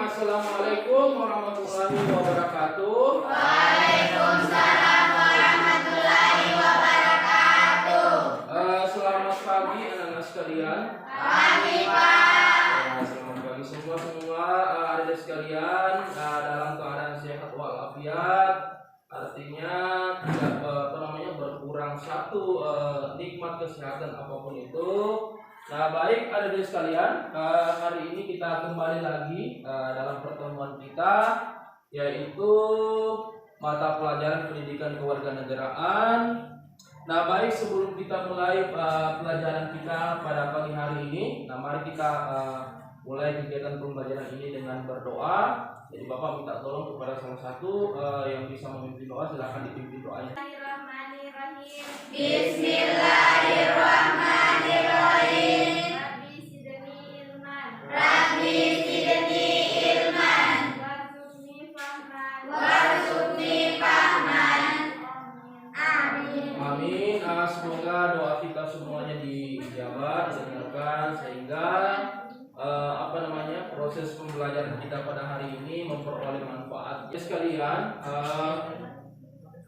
Assalamualaikum warahmatullahi wabarakatuh. Waalaikumsalam warahmatullahi wabarakatuh. Selamat pagi anak-anak sekalian. Pagi, Pak. Selamat pagi semua adik sekalian, dalam keadaan sehat walafiat. Artinya tidak berkurang satu nikmat kesehatan apapun itu. Nah, baik adik sekalian, hari ini kita kembali lagi dalam pertemuan kita, yaitu mata pelajaran pendidikan kewarganegaraan. Nah, baik, sebelum kita mulai pelajaran kita pada pagi hari ini, nah mari kita mulai kegiatan pembelajaran ini dengan berdoa. Jadi Bapak minta tolong kepada salah satu yang bisa memimpin doa, silakan dipimpin doanya. Bismillahirrahmanirrahim. Rabbi zidni ilman. Warzuqni fahman. Amin. Amin. Semoga doa kita semuanya dijawab, didengarkan, sehingga proses pembelajaran kita pada hari ini memperoleh manfaat. Ya sekalian,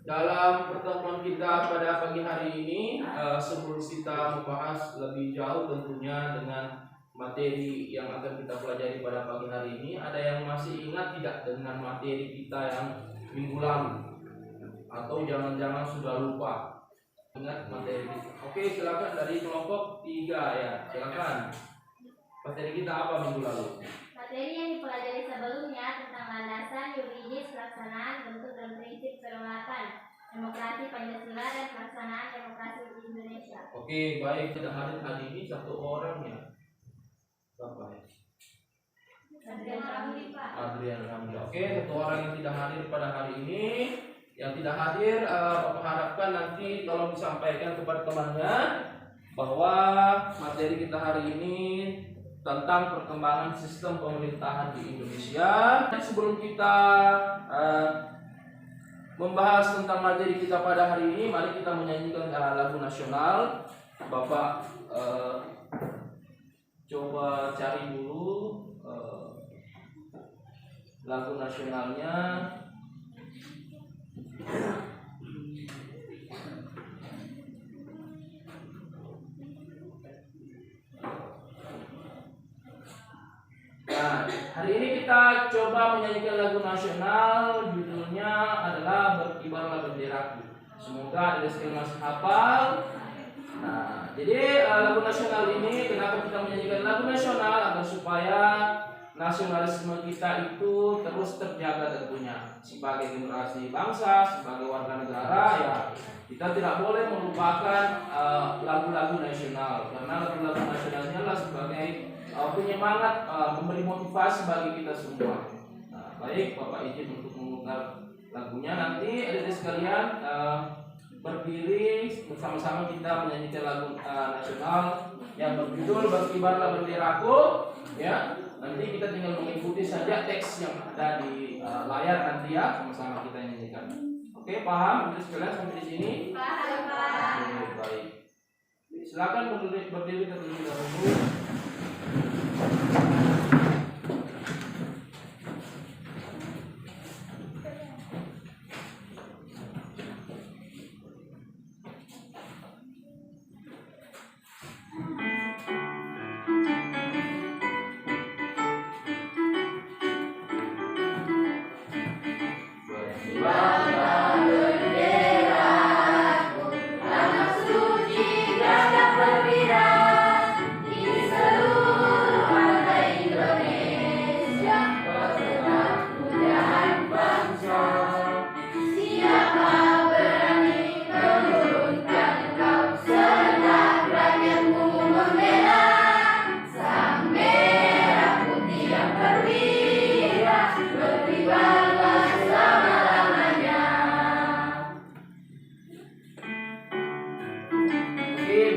dalam pertemuan kita pada pagi hari ini, sebelum kita membahas lebih jauh tentunya dengan materi yang akan kita pelajari pada pagi hari ini, ada yang masih ingat tidak dengan materi kita yang minggu lalu? Atau jangan-jangan sudah lupa ingat materi kita? Oke, silakan dari kelompok 3 ya, silakan. Materi kita apa minggu lalu? Materi yang dipelajari sebelumnya tentang landasan yuridis pelaksanaan bentuk dan prinsip kedaulatan, demokrasi Pancasila dan pelaksanaan demokrasi di Indonesia. Oke, baik, tidak hadir hari ini satu orang ya. Berapa ya? Adrian Ramli, Pak. Adrian Ramli. Oke, satu orang yang tidak hadir pada hari ini. Yang tidak hadir, Bapak harapkan nanti tolong disampaikan kepada temannya bahwa materi kita hari ini tentang perkembangan sistem pemerintahan di Indonesia. Dan sebelum kita membahas tentang materi kita pada hari ini, mari kita menyanyikan lagu nasional. Bapak coba cari dulu lagu nasionalnya. Nah, hari ini kita coba menyanyikan lagu nasional, judulnya adalah Berkibarlah Benderaku. Semoga ada sekali masih hafal. Nah, jadi lagu nasional ini, kenapa kita menyanyikan lagu nasional? Agar supaya nasionalisme kita itu terus terjaga tentunya. Sebagai generasi bangsa, sebagai warga negara, ya kita tidak boleh melupakan lagu-lagu nasional. Karena lagu-lagu nasional ini adalah sebagai penyemangat, memberi motivasi bagi kita semua. Nah, baik, Bapak izin untuk memutar lagunya. Nanti adik-adik sekalian berdiri bersama-sama kita menyanyikan lagu nasional yang berjudul Berkibarlah Benderaku. Ya, nanti kita tinggal mengikuti saja teks yang ada di layar nanti ya, sama-sama kita nyanyikan. Oke, paham? Adik sekalian sampai di sini? Paham, Pak. Oke, baik. Silakan berdiri terlebih dahulu.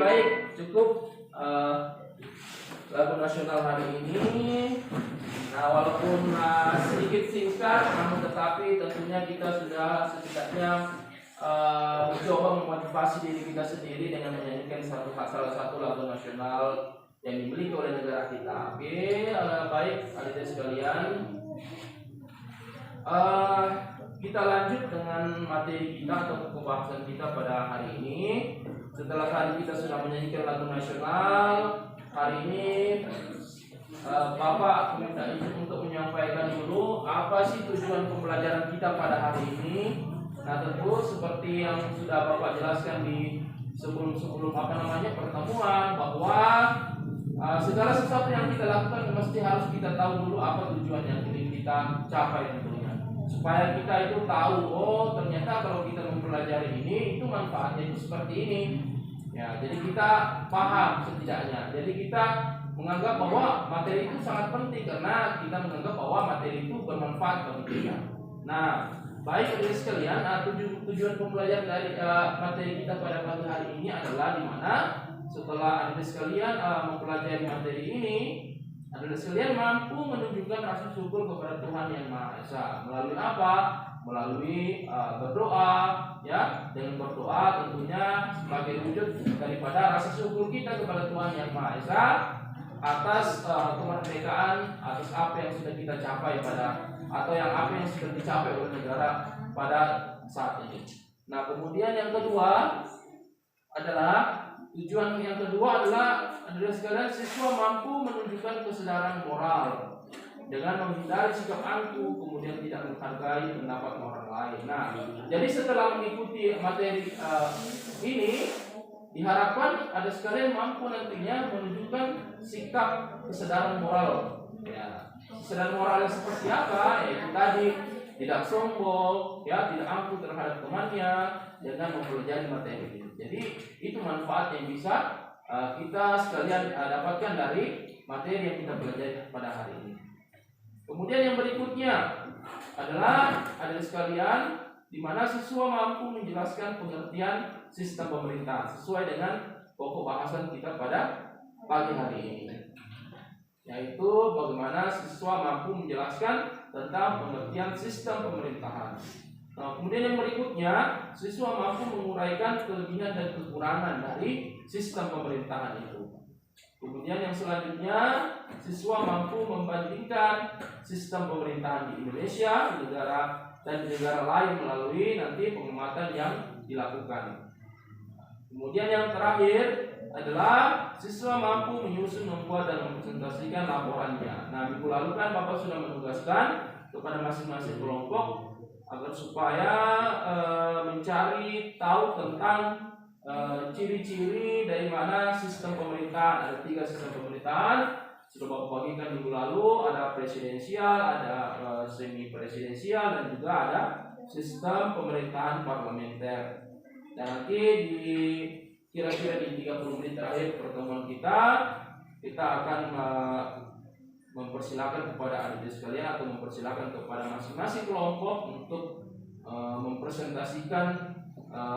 Baik, cukup lagu nasional hari ini. Nah, walaupun sedikit singkat, namun tetapi tentunya kita sudah setidaknya mencoba memotivasi diri kita sendiri dengan menyanyikan salah satu lagu nasional yang dimiliki oleh negara kita. Oke, baik adik-adik sekalian. Kita lanjut dengan materi kita atau pembahasan kita pada hari ini. Setelah tadi kita sudah menyanyikan lagu nasional, hari ini Bapak minta izin untuk menyampaikan dulu apa sih tujuan pembelajaran kita pada hari ini. Nah, tentu seperti yang sudah Bapak jelaskan di sebelum pertemuan, bahwa segala sesuatu yang kita lakukan mesti harus kita tahu dulu apa tujuan yang ingin kita capai tentunya, supaya kita itu tahu, oh ternyata kalau kita mempelajari ini itu manfaatnya itu seperti ini ya. Jadi kita paham setidaknya. Jadi kita menganggap bahwa materi itu sangat penting karena kita menganggap bahwa materi itu bermanfaat bagi kita. Nah, baik adik sekalian, tujuan pembelajaran dari materi kita pada pagi hari ini adalah di mana setelah adik sekalian mempelajari materi ini, adik sekalian mampu menunjukkan rasa syukur kepada Tuhan Yang Maha Esa. Melalui apa? Melalui berdoa, ya. Dengan berdoa tentunya sebagai wujud daripada rasa syukur kita kepada Tuhan Yang Maha Esa atas kemerdekaan, atas apa yang sudah kita capai atau apa yang sudah dicapai oleh negara pada saat ini. Nah, kemudian yang kedua adalah tujuan yang kedua adalah sekalian siswa mampu menunjukkan kesadaran moral dengan menghindari sikap angkuh, kemudian tidak menghargai pendapat orang lain. Nah, jadi setelah mengikuti materi ini, diharapkan ada sekalian mampu nantinya menunjukkan sikap kesadaran moral. Ya, kesadaran moral yang seperti apa? Yaitu tadi tidak sombong, ya, tidak angkuh terhadap temannya dengan mempelajari materi ini. Jadi itu manfaat yang bisa kita sekalian dapatkan dari materi yang kita pelajari pada hari ini. Kemudian yang berikutnya adalah ada sekalian di mana siswa mampu menjelaskan pengertian sistem pemerintah sesuai dengan pokok bahasan kita pada pagi hari ini, yaitu bagaimana siswa mampu menjelaskan tentang pengertian sistem pemerintahan. Nah, kemudian yang berikutnya, siswa mampu menguraikan kelebihan dan kekurangan dari sistem pemerintahan itu. Kemudian yang selanjutnya, siswa mampu membandingkan sistem pemerintahan di Indonesia, di negara lain melalui nanti pengamatan yang dilakukan. Kemudian yang terakhir adalah siswa mampu menyusun, membuat dan mempresentasikan laporannya. Nah, minggu lalu kan Bapak sudah menugaskan kepada masing-masing kelompok agar supaya mencari tahu tentang ciri-ciri dari mana sistem pemerintahan. Ada 3 sistem pemerintahan. Sudah Bapak bagikan minggu lalu, ada presidensial, ada semi presidensial, dan juga ada sistem pemerintahan parlementer. Dan nanti kira-kira di 30 menit terakhir pertemuan kita akan mempersilahkan kepada adik sekalian atau mempersilahkan kepada masing-masing kelompok untuk mempresentasikan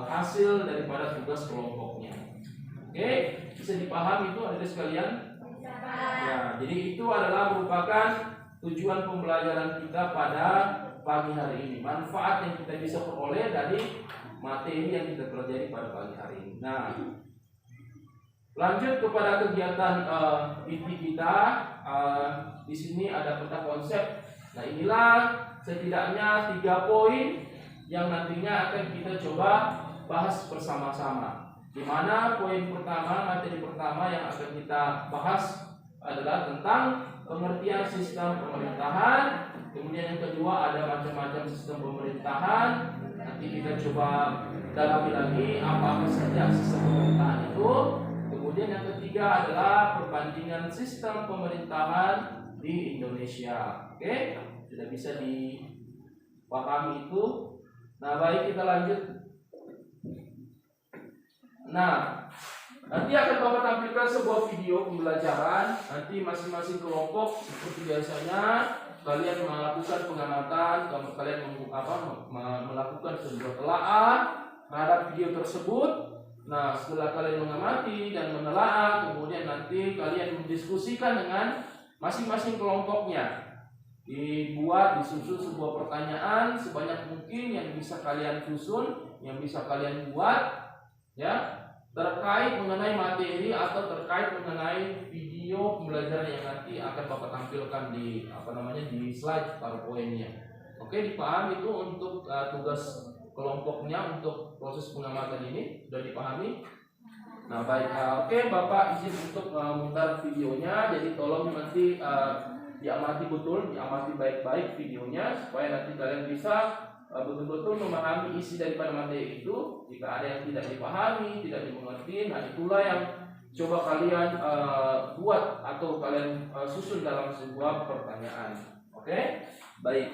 hasil daripada tugas kelompoknya. Oke, bisa dipahami itu adik sekalian? Ya, jadi itu adalah merupakan tujuan pembelajaran kita pada pagi hari ini. Manfaat yang kita bisa peroleh dari materi yang kita pelajari pada pagi hari ini. Nah, lanjut kepada kegiatan inti kita. Di sini ada peta konsep. Nah, inilah setidaknya 3 poin yang nantinya akan kita coba bahas bersama-sama. Di mana poin pertama, materi pertama yang akan kita bahas adalah tentang pengertian sistem pemerintahan. Kemudian yang kedua ada macam-macam sistem pemerintahan. Nanti kita coba dalami lagi apa saja sistem pemerintahan itu. Kemudian yang ketiga adalah perbandingan sistem pemerintahan di Indonesia. Oke, sudah bisa dipahami itu. Nah, baik, kita lanjut. Nah, nanti akan Bapak tampilkan sebuah video pembelajaran. Nanti masing-masing kelompok seperti biasanya kalian melakukan pengamatan, kalian melakukan sebuah telaah terhadap video tersebut. Nah, setelah kalian mengamati dan menelaah, kemudian nanti kalian mendiskusikan dengan masing-masing kelompoknya. Disusun sebuah pertanyaan sebanyak mungkin yang bisa kalian susun, yang bisa kalian buat, ya, terkait mengenai materi atau terkait mengenai video video pembelajaran yang nanti akan Bapak tampilkan di di slide PowerPoint-nya. Oke, dipahami itu untuk tugas kelompoknya untuk proses pengamatan ini sudah dipahami. Nah baik, oke Bapak izin untuk memutar videonya, jadi tolong nanti diamati betul, diamati baik-baik videonya supaya nanti kalian bisa betul-betul memahami isi daripada materi itu. Jika ada yang tidak dipahami, tidak dimengerti, nah itulah yang coba kalian buat atau kalian susun dalam sebuah pertanyaan. Oke, baik.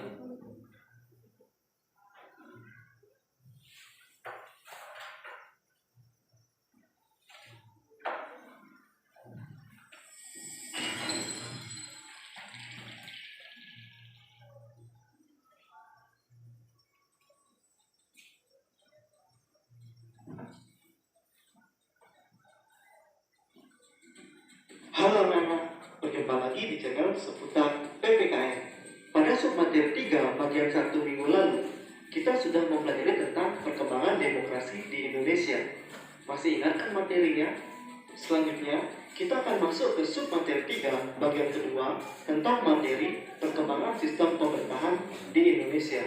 Halo anak-anak, berjumpa lagi di channel seputar PPKN. Pada submateri 3 bagian 1 minggu lalu, kita sudah mempelajari tentang perkembangan demokrasi di Indonesia. Masih ingat kan materinya? Selanjutnya, kita akan masuk ke submateri 3 bagian kedua tentang materi perkembangan sistem pemerintahan di Indonesia.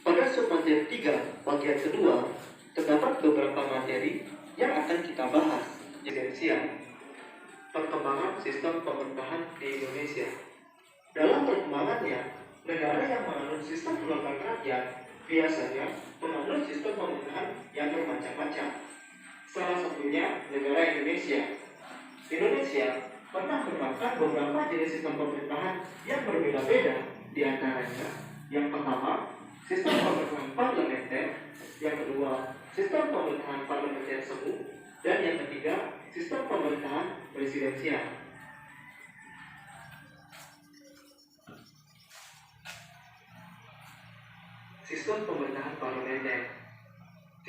Pada submateri 3 bagian kedua, terdapat beberapa materi yang akan kita bahas. Presidensial, perkembangan sistem pemerintahan di Indonesia. Dalam perkembangannya, negara yang menganut sistem perwakilan rakyat biasanya menganut sistem pemerintahan yang bermacam-macam. Salah satunya negara Indonesia. Indonesia pernah menerapkan beberapa jenis sistem pemerintahan yang berbeda-beda. Di antaranya, yang pertama, sistem pemerintahan parlementer, yang kedua, sistem pemerintahan parlementer semu, dan yang ketiga, sistem pemerintahan presidensial. Sistem pemerintahan parlementer.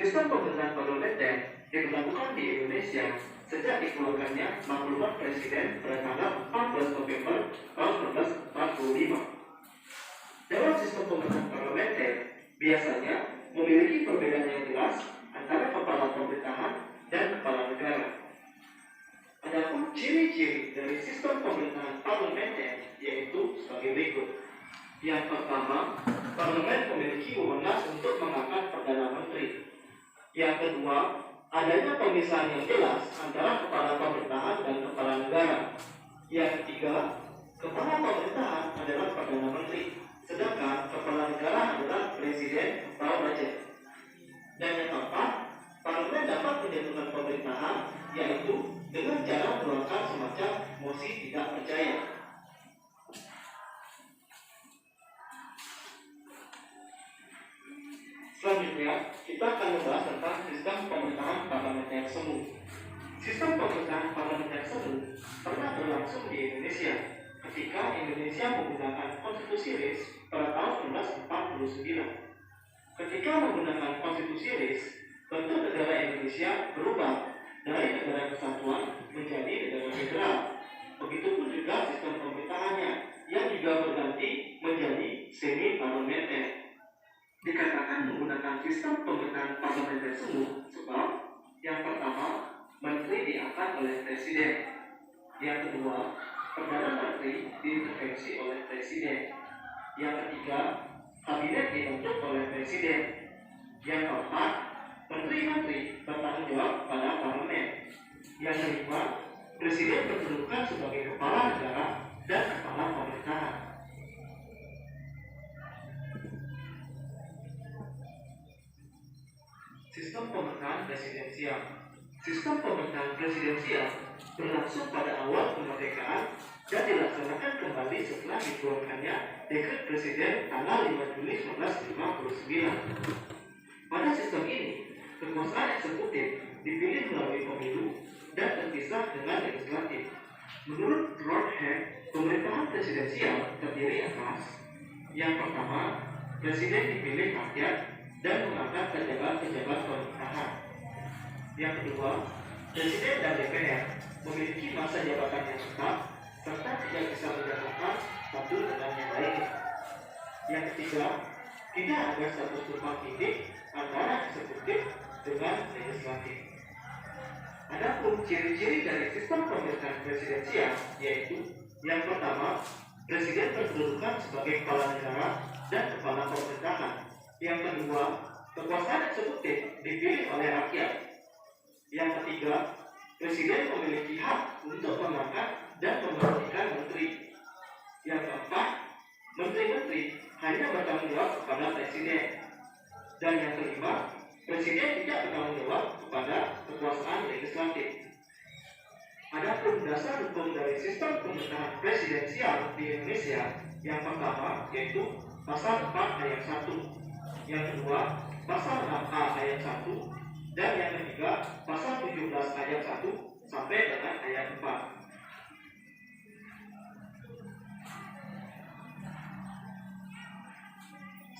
Sistem pemerintahan parlementer diberlakukan di Indonesia sejak dikeluarkannya maklumat Presiden pada tanggal 14 November tahun 1945. Dalam sistem pemerintahan parlementer biasanya memiliki perbedaan yang jelas antara kepala pemerintahan dan kepala negara. Adapun ciri-ciri dari sistem pemerintahan parlementer yaitu sebagai berikut. Yang pertama, parlemen memiliki wewenang untuk mengangkat perdana menteri. Yang kedua, adanya pemisahan yang jelas antara kepala pemerintahan dan kepala negara. Yang ketiga, kepala pemerintahan adalah perdana menteri, sedangkan kepala negara adalah presiden atau raja. Dan yang keempat, parlemen dapat menjatuhkan pemerintahan yaitu dengan cara mengeluarkan semacam mosi tidak percaya. Selanjutnya, kita akan membahas tentang sistem pemerintahan parlementer semu. Sistem pemerintahan parlementer semu pernah berlangsung di Indonesia ketika Indonesia menggunakan konstitusi RIS pada tahun 1949. Ketika menggunakan konstitusi RIS, bentuk negara Indonesia berubah dari negara kesatuan menjadi negara federal. Begitupun juga sistem pemerintahannya yang juga berganti menjadi semi parlementer. Dikatakan menggunakan sistem pemerintahan parlementer semu sebab yang pertama, menteri diangkat oleh presiden. Yang kedua, perdana menteri diintervensi oleh presiden. Yang ketiga, kabinet dibentuk oleh presiden. Yang keempat, menteri-menteri bertanggung jawab pada parlemen. Yang kelima, presiden berkedudukan sebagai kepala negara dan kepala pemerintahan. Sistem pemerintahan presidensial. Sistem pemerintahan presidensial berlangsung pada awal kemerdekaan dan dilaksanakan kembali setelah dikeluarkannya Dekret Presiden tanggal 5 Juli 1959. Pada sistem ini, kekuasaan eksekutif dipilih melalui pemilu dan terpisah dengan legislatif. Menurut Lord Head, pemerintahan presidensial terdiri atas: yang pertama, presiden dipilih rakyat dan mengangkat pejabat-pejabat pemerintahan. Yang kedua, presiden dan DPR memiliki masa jabatan yang tetap serta tidak bisa menjatuhkan satu dengan yang lainnya. Yang ketiga, tidak ada status tumpang tindih antara eksekutif dengan legislatif. Adapun ciri-ciri dari sistem pemerintahan presidensial yaitu yang pertama, presiden berkedudukan sebagai kepala negara dan kepala pemerintahan. Yang kedua, kekuasaan eksekutif dipilih oleh rakyat. Yang ketiga, presiden memiliki hak untuk mengangkat dan memberhentikan menteri. Yang keempat, menteri-menteri hanya bertanggung jawab kepada presiden. Dan yang kelima, presiden tidak bertanggung jawab kepada kekuasaan legislatif. Adapun dasar hukum dari sistem pemerintahan presidensial di Indonesia yang pertama yaitu pasal 4 ayat 1, yang kedua pasal 6A ayat 1, dan yang ketiga pasal 17 ayat 1 sampai dengan ayat 4.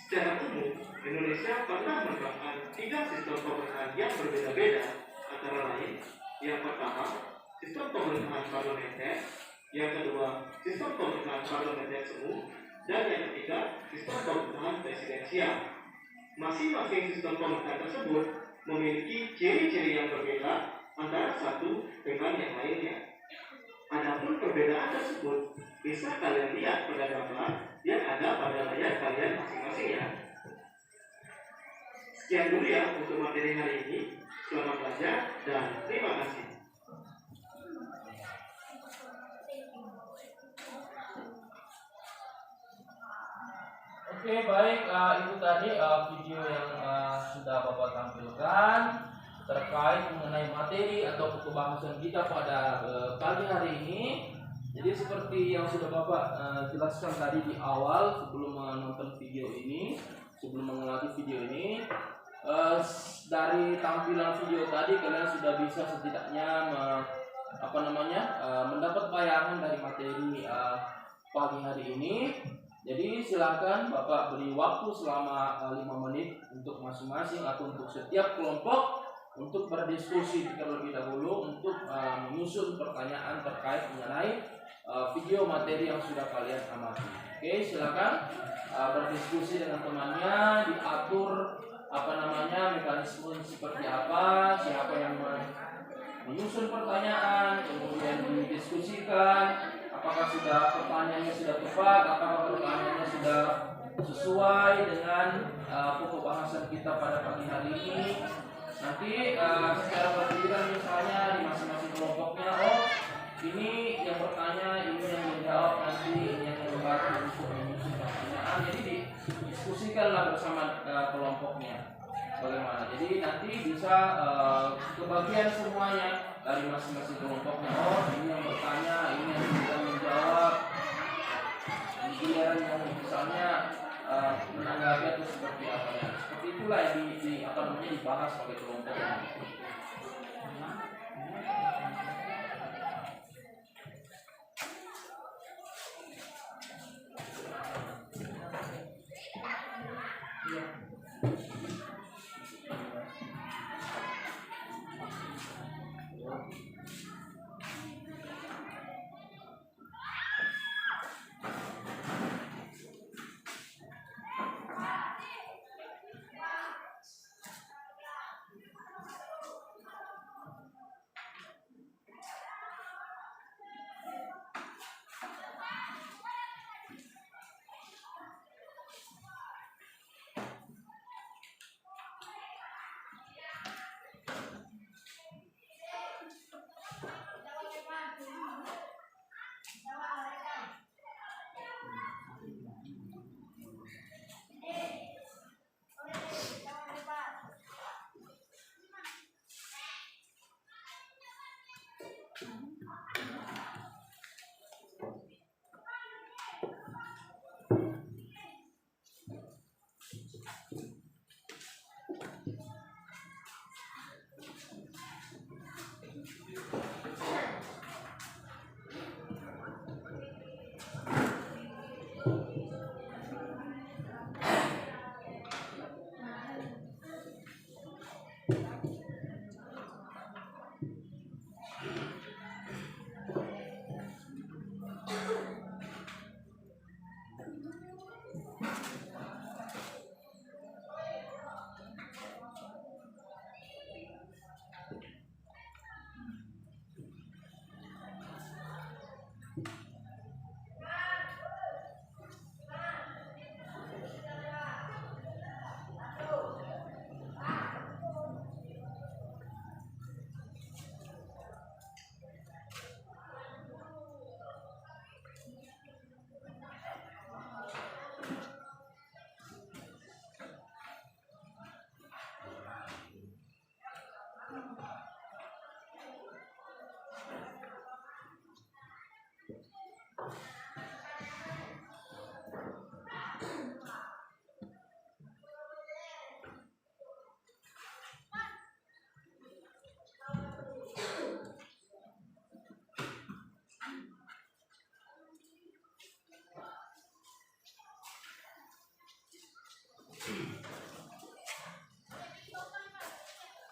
Secara umum, Indonesia pernah menerapkan 3 sistem pemerintahan yang berbeda-beda, antara lain yang pertama, sistem pemerintahan parlementer, yang kedua, sistem pemerintahan parlementer semu, dan yang ketiga, sistem pemerintahan presidensial. Masing-masing sistem pemerintahan tersebut memiliki ciri-ciri yang berbeda antara satu dengan yang lainnya. Adapun perbedaan tersebut bisa kalian lihat pada gambar yang ada pada layar kalian masing-masing ya. Sekian dulu ya untuk materi hari ini. Selamat belajar dan terima kasih. Oke, baik, itu tadi video yang sudah Bapak tampilkan terkait mengenai materi atau pembahasan kita pada pagi hari ini. Jadi seperti yang sudah Bapak jelaskan tadi di awal sebelum menonton video ini, sebelum mengulangi video ini, dari tampilan video tadi kalian sudah bisa setidaknya mendapat bayangan dari materi pagi hari ini. Jadi silakan Bapak beri waktu selama 5 menit untuk masing-masing atau untuk setiap kelompok untuk berdiskusi terlebih dahulu untuk menyusun pertanyaan terkait mengenai video materi yang sudah kalian amati. Oke, silakan berdiskusi dengan temannya, diatur mekanisme seperti apa, siapa yang menyusun pertanyaan, kemudian didiskusikan. Apakah pertanyaannya sudah tepat, apakah pertanyaannya sudah sesuai dengan pokok bahasan kita pada pagi hari ini. Nanti secara bergiliran misalnya di masing-masing kelompoknya, ini yang bertanya, ini yang menjawab, nanti ini yang membantu untuk menyusun pertanyaan. Jadi didiskusikanlah bersama kelompoknya bagaimana. Jadi nanti bisa kebagian semuanya dari masing-masing kelompoknya. Ini yang bertanya, ini yang bisa menjawab. Giliran yang misalnya menanggapi atau seperti apa ya. Seperti itulah yang dibahas oleh kelompok.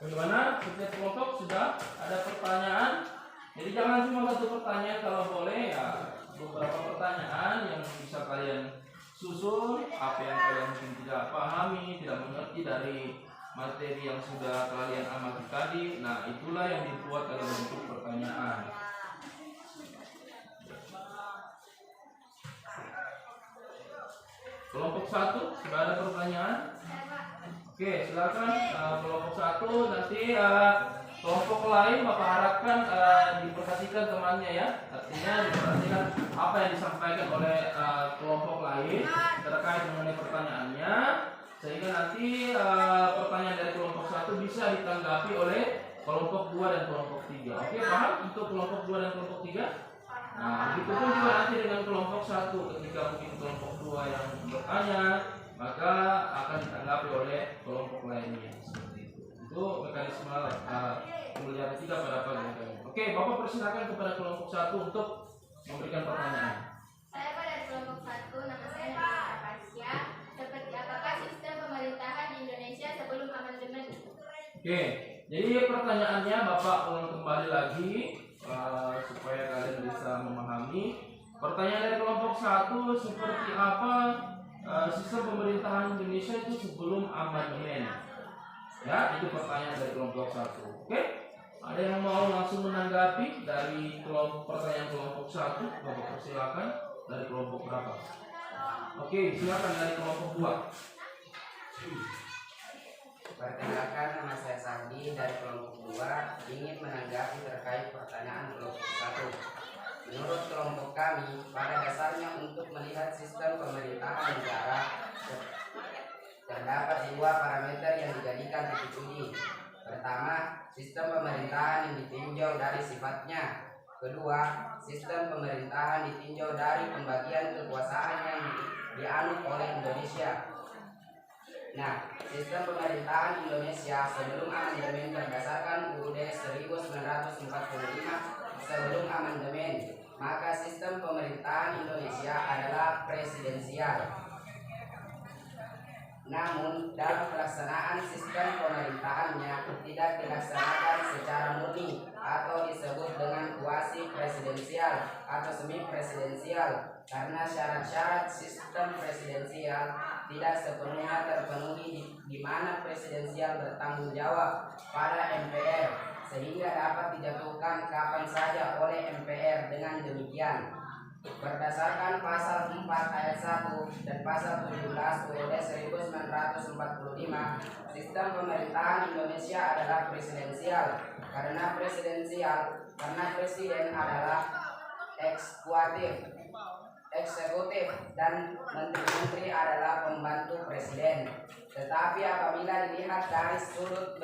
Bagaimana? Setiap kelompok sudah ada pertanyaan. Jadi jangan cuma satu pertanyaan, kalau boleh ya beberapa pertanyaan yang bisa kalian susun apa yang kalian mungkin tidak pahami, tidak mengerti dari materi yang sudah kalian amati tadi. Nah, itulah yang dibuat dalam bentuk pertanyaan. Kelompok 1, sudah ada pertanyaan? Oke, silakan kelompok 1. Nanti kelompok lain Bapak harapkan diperhatikan temannya ya. Artinya diperhatikan apa yang disampaikan oleh kelompok lain terkait mengenai pertanyaannya, sehingga nanti pertanyaan dari kelompok 1 bisa ditanggapi oleh kelompok 2 dan kelompok 3. Oke, paham untuk kelompok 2 dan kelompok 3? Nah, begitu pun juga nanti dengan kelompok 1, ketika mungkin kelompok 2 yang bertanya, maka akan ditanggapi oleh kelompok lainnya seperti itu. Itu mekanisme pembelajaran 3 pada pagi hari. Oke, Bapak persilakan kepada kelompok 1 untuk memberikan pertanyaan. Saya pada kelompok 1, nama saya Nabila Pasya. Seperti apakah sistem pemerintahan di Indonesia sebelum amandemen? Oke, jadi pertanyaannya Bapak ulang kembali lagi supaya kalian bisa memahami. Pertanyaan dari kelompok 1, seperti apa sistem pemerintahan Indonesia itu sebelum amandemen? Ya, itu pertanyaan dari kelompok 1. Oke, ada yang mau langsung menanggapi dari pertanyaan kelompok 1? Bapak persilakan. Dari kelompok berapa? Oke, silakan dari kelompok 2. Perkenalkan, nama saya Sandi dari kelompok 2, ingin menanggapi terkait pertanyaan kelompok 1. Menurut kelompok kami, pada dasarnya untuk melihat sistem pemerintahan negara terdapat 2 parameter yang dijadikan titik uji. Pertama, sistem pemerintahan yang ditinjau dari sifatnya. Kedua, sistem pemerintahan ditinjau dari pembagian kekuasaan yang dianut oleh Indonesia. Nah, sistem pemerintahan Indonesia sebelum amandemen berdasarkan UUD 1945 sebelum amandemen, maka sistem pemerintahan Indonesia adalah presidensial. Namun, dalam pelaksanaan sistem pemerintahannya tidak dilaksanakan secara murni atau disebut dengan kuasi presidensial atau semi presidensial, karena syarat-syarat sistem presidensial tidak sepenuhnya terpenuhi di mana presidensial bertanggung jawab pada MPR, sehingga dapat dijatuhkan kapan saja oleh MPR. Dengan demikian, berdasarkan pasal 4 ayat 1 dan pasal 17 UUD 1945, sistem pemerintahan Indonesia adalah presidensial. Karena presiden adalah eksekutif dan menteri-menteri adalah pembantu presiden. Tetapi apabila dilihat dari sudut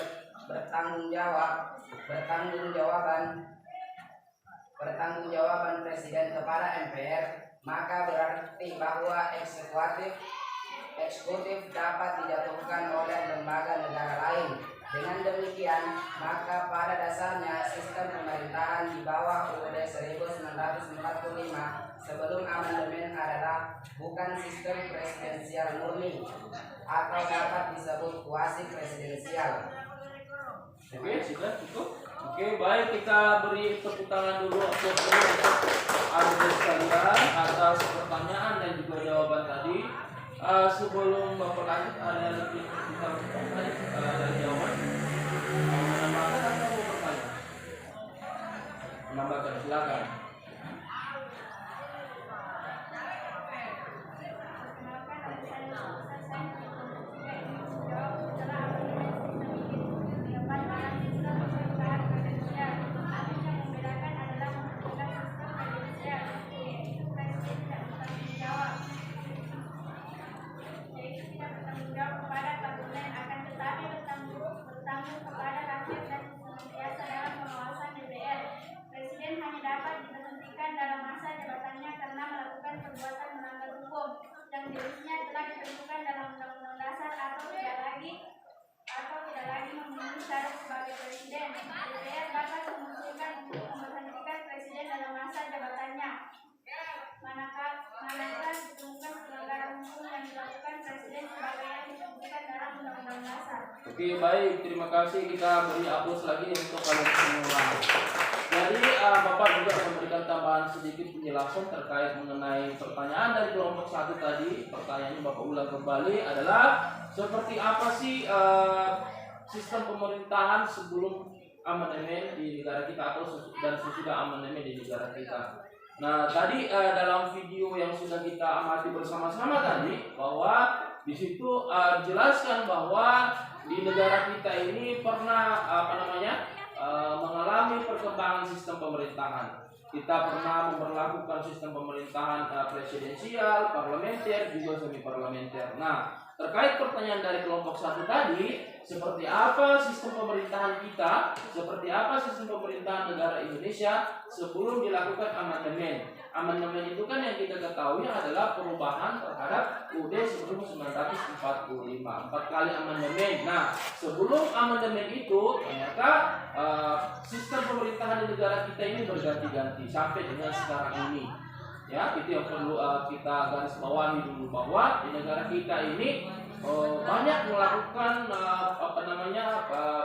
pertanggungjawaban presiden kepada MPR, maka berarti bahwa eksekutif dapat dijatuhkan oleh lembaga negara lain. Dengan demikian, maka pada dasarnya sistem pemerintahan di bawah UUD 1945 sebelum amandemen adalah bukan sistem presidensial murni atau dapat disebut kuasi presidensial. Oke, sudah cukup. Oke, baik, kita beri tepuk tangan dulu untuk adik sekalian atas pertanyaan dan juga jawaban tadi. Sebelum Bapak lanjut, ada yang lebih kita dari jawaban? Menambahkan atau mau bertanya? Menambahkan, silakan. Kepada rakyat dan senantiasa dalam pengawasan DPR. Presiden hanya dapat Oke, baik, terima kasih. Kita beri aplaus lagi untuk kalian semua. Jadi Bapak juga memberikan tambahan sedikit penjelasan terkait mengenai pertanyaan dari kelompok 1 tadi. Pertanyaannya Bapak ulang kembali adalah seperti apa sih sistem pemerintahan sebelum amandemen di negara kita atau dan sesudah amandemen di negara kita. Nah, tadi dalam video yang sudah kita amati bersama-sama tadi bahwa di situ dijelaskan bahwa di negara kita ini pernah mengalami perkembangan sistem pemerintahan. Kita pernah memperlakukan sistem pemerintahan presidensial, parlementer, juga semi parlementer. Nah, terkait pertanyaan dari kelompok 1 tadi, seperti apa sistem pemerintahan kita, seperti apa sistem pemerintahan negara Indonesia sebelum dilakukan amandemen. Amandemen itu kan yang kita ketahui adalah perubahan terhadap UUD 1945, 4 kali amandemen. Nah, sebelum amandemen itu ternyata sistem pemerintahan di negara kita ini berganti-ganti sampai dengan sekarang ini. Ya, itu yang perlu kita garis bawahi dulu, bahwa di negara kita ini banyak melakukan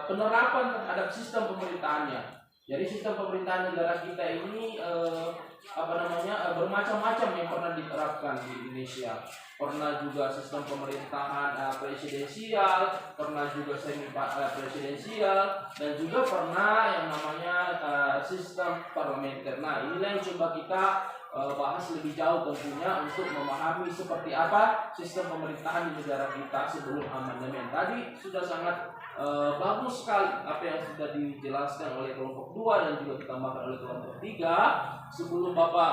penerapan terhadap sistem pemerintahannya. Jadi sistem pemerintahan negara kita ini bermacam-macam yang pernah diterapkan di Indonesia. Pernah juga sistem pemerintahan presidensial, pernah juga semi presidensial, dan juga pernah yang namanya sistem parlementer. Nah, inilah yang coba kita bahas lebih jauh tentunya untuk memahami seperti apa sistem pemerintahan di negara kita sebelum amandemen. Tadi sudah sangat bagus sekali apa yang sudah dijelaskan oleh kelompok 2 dan juga ditambahkan oleh kelompok 3. Sebelum Bapak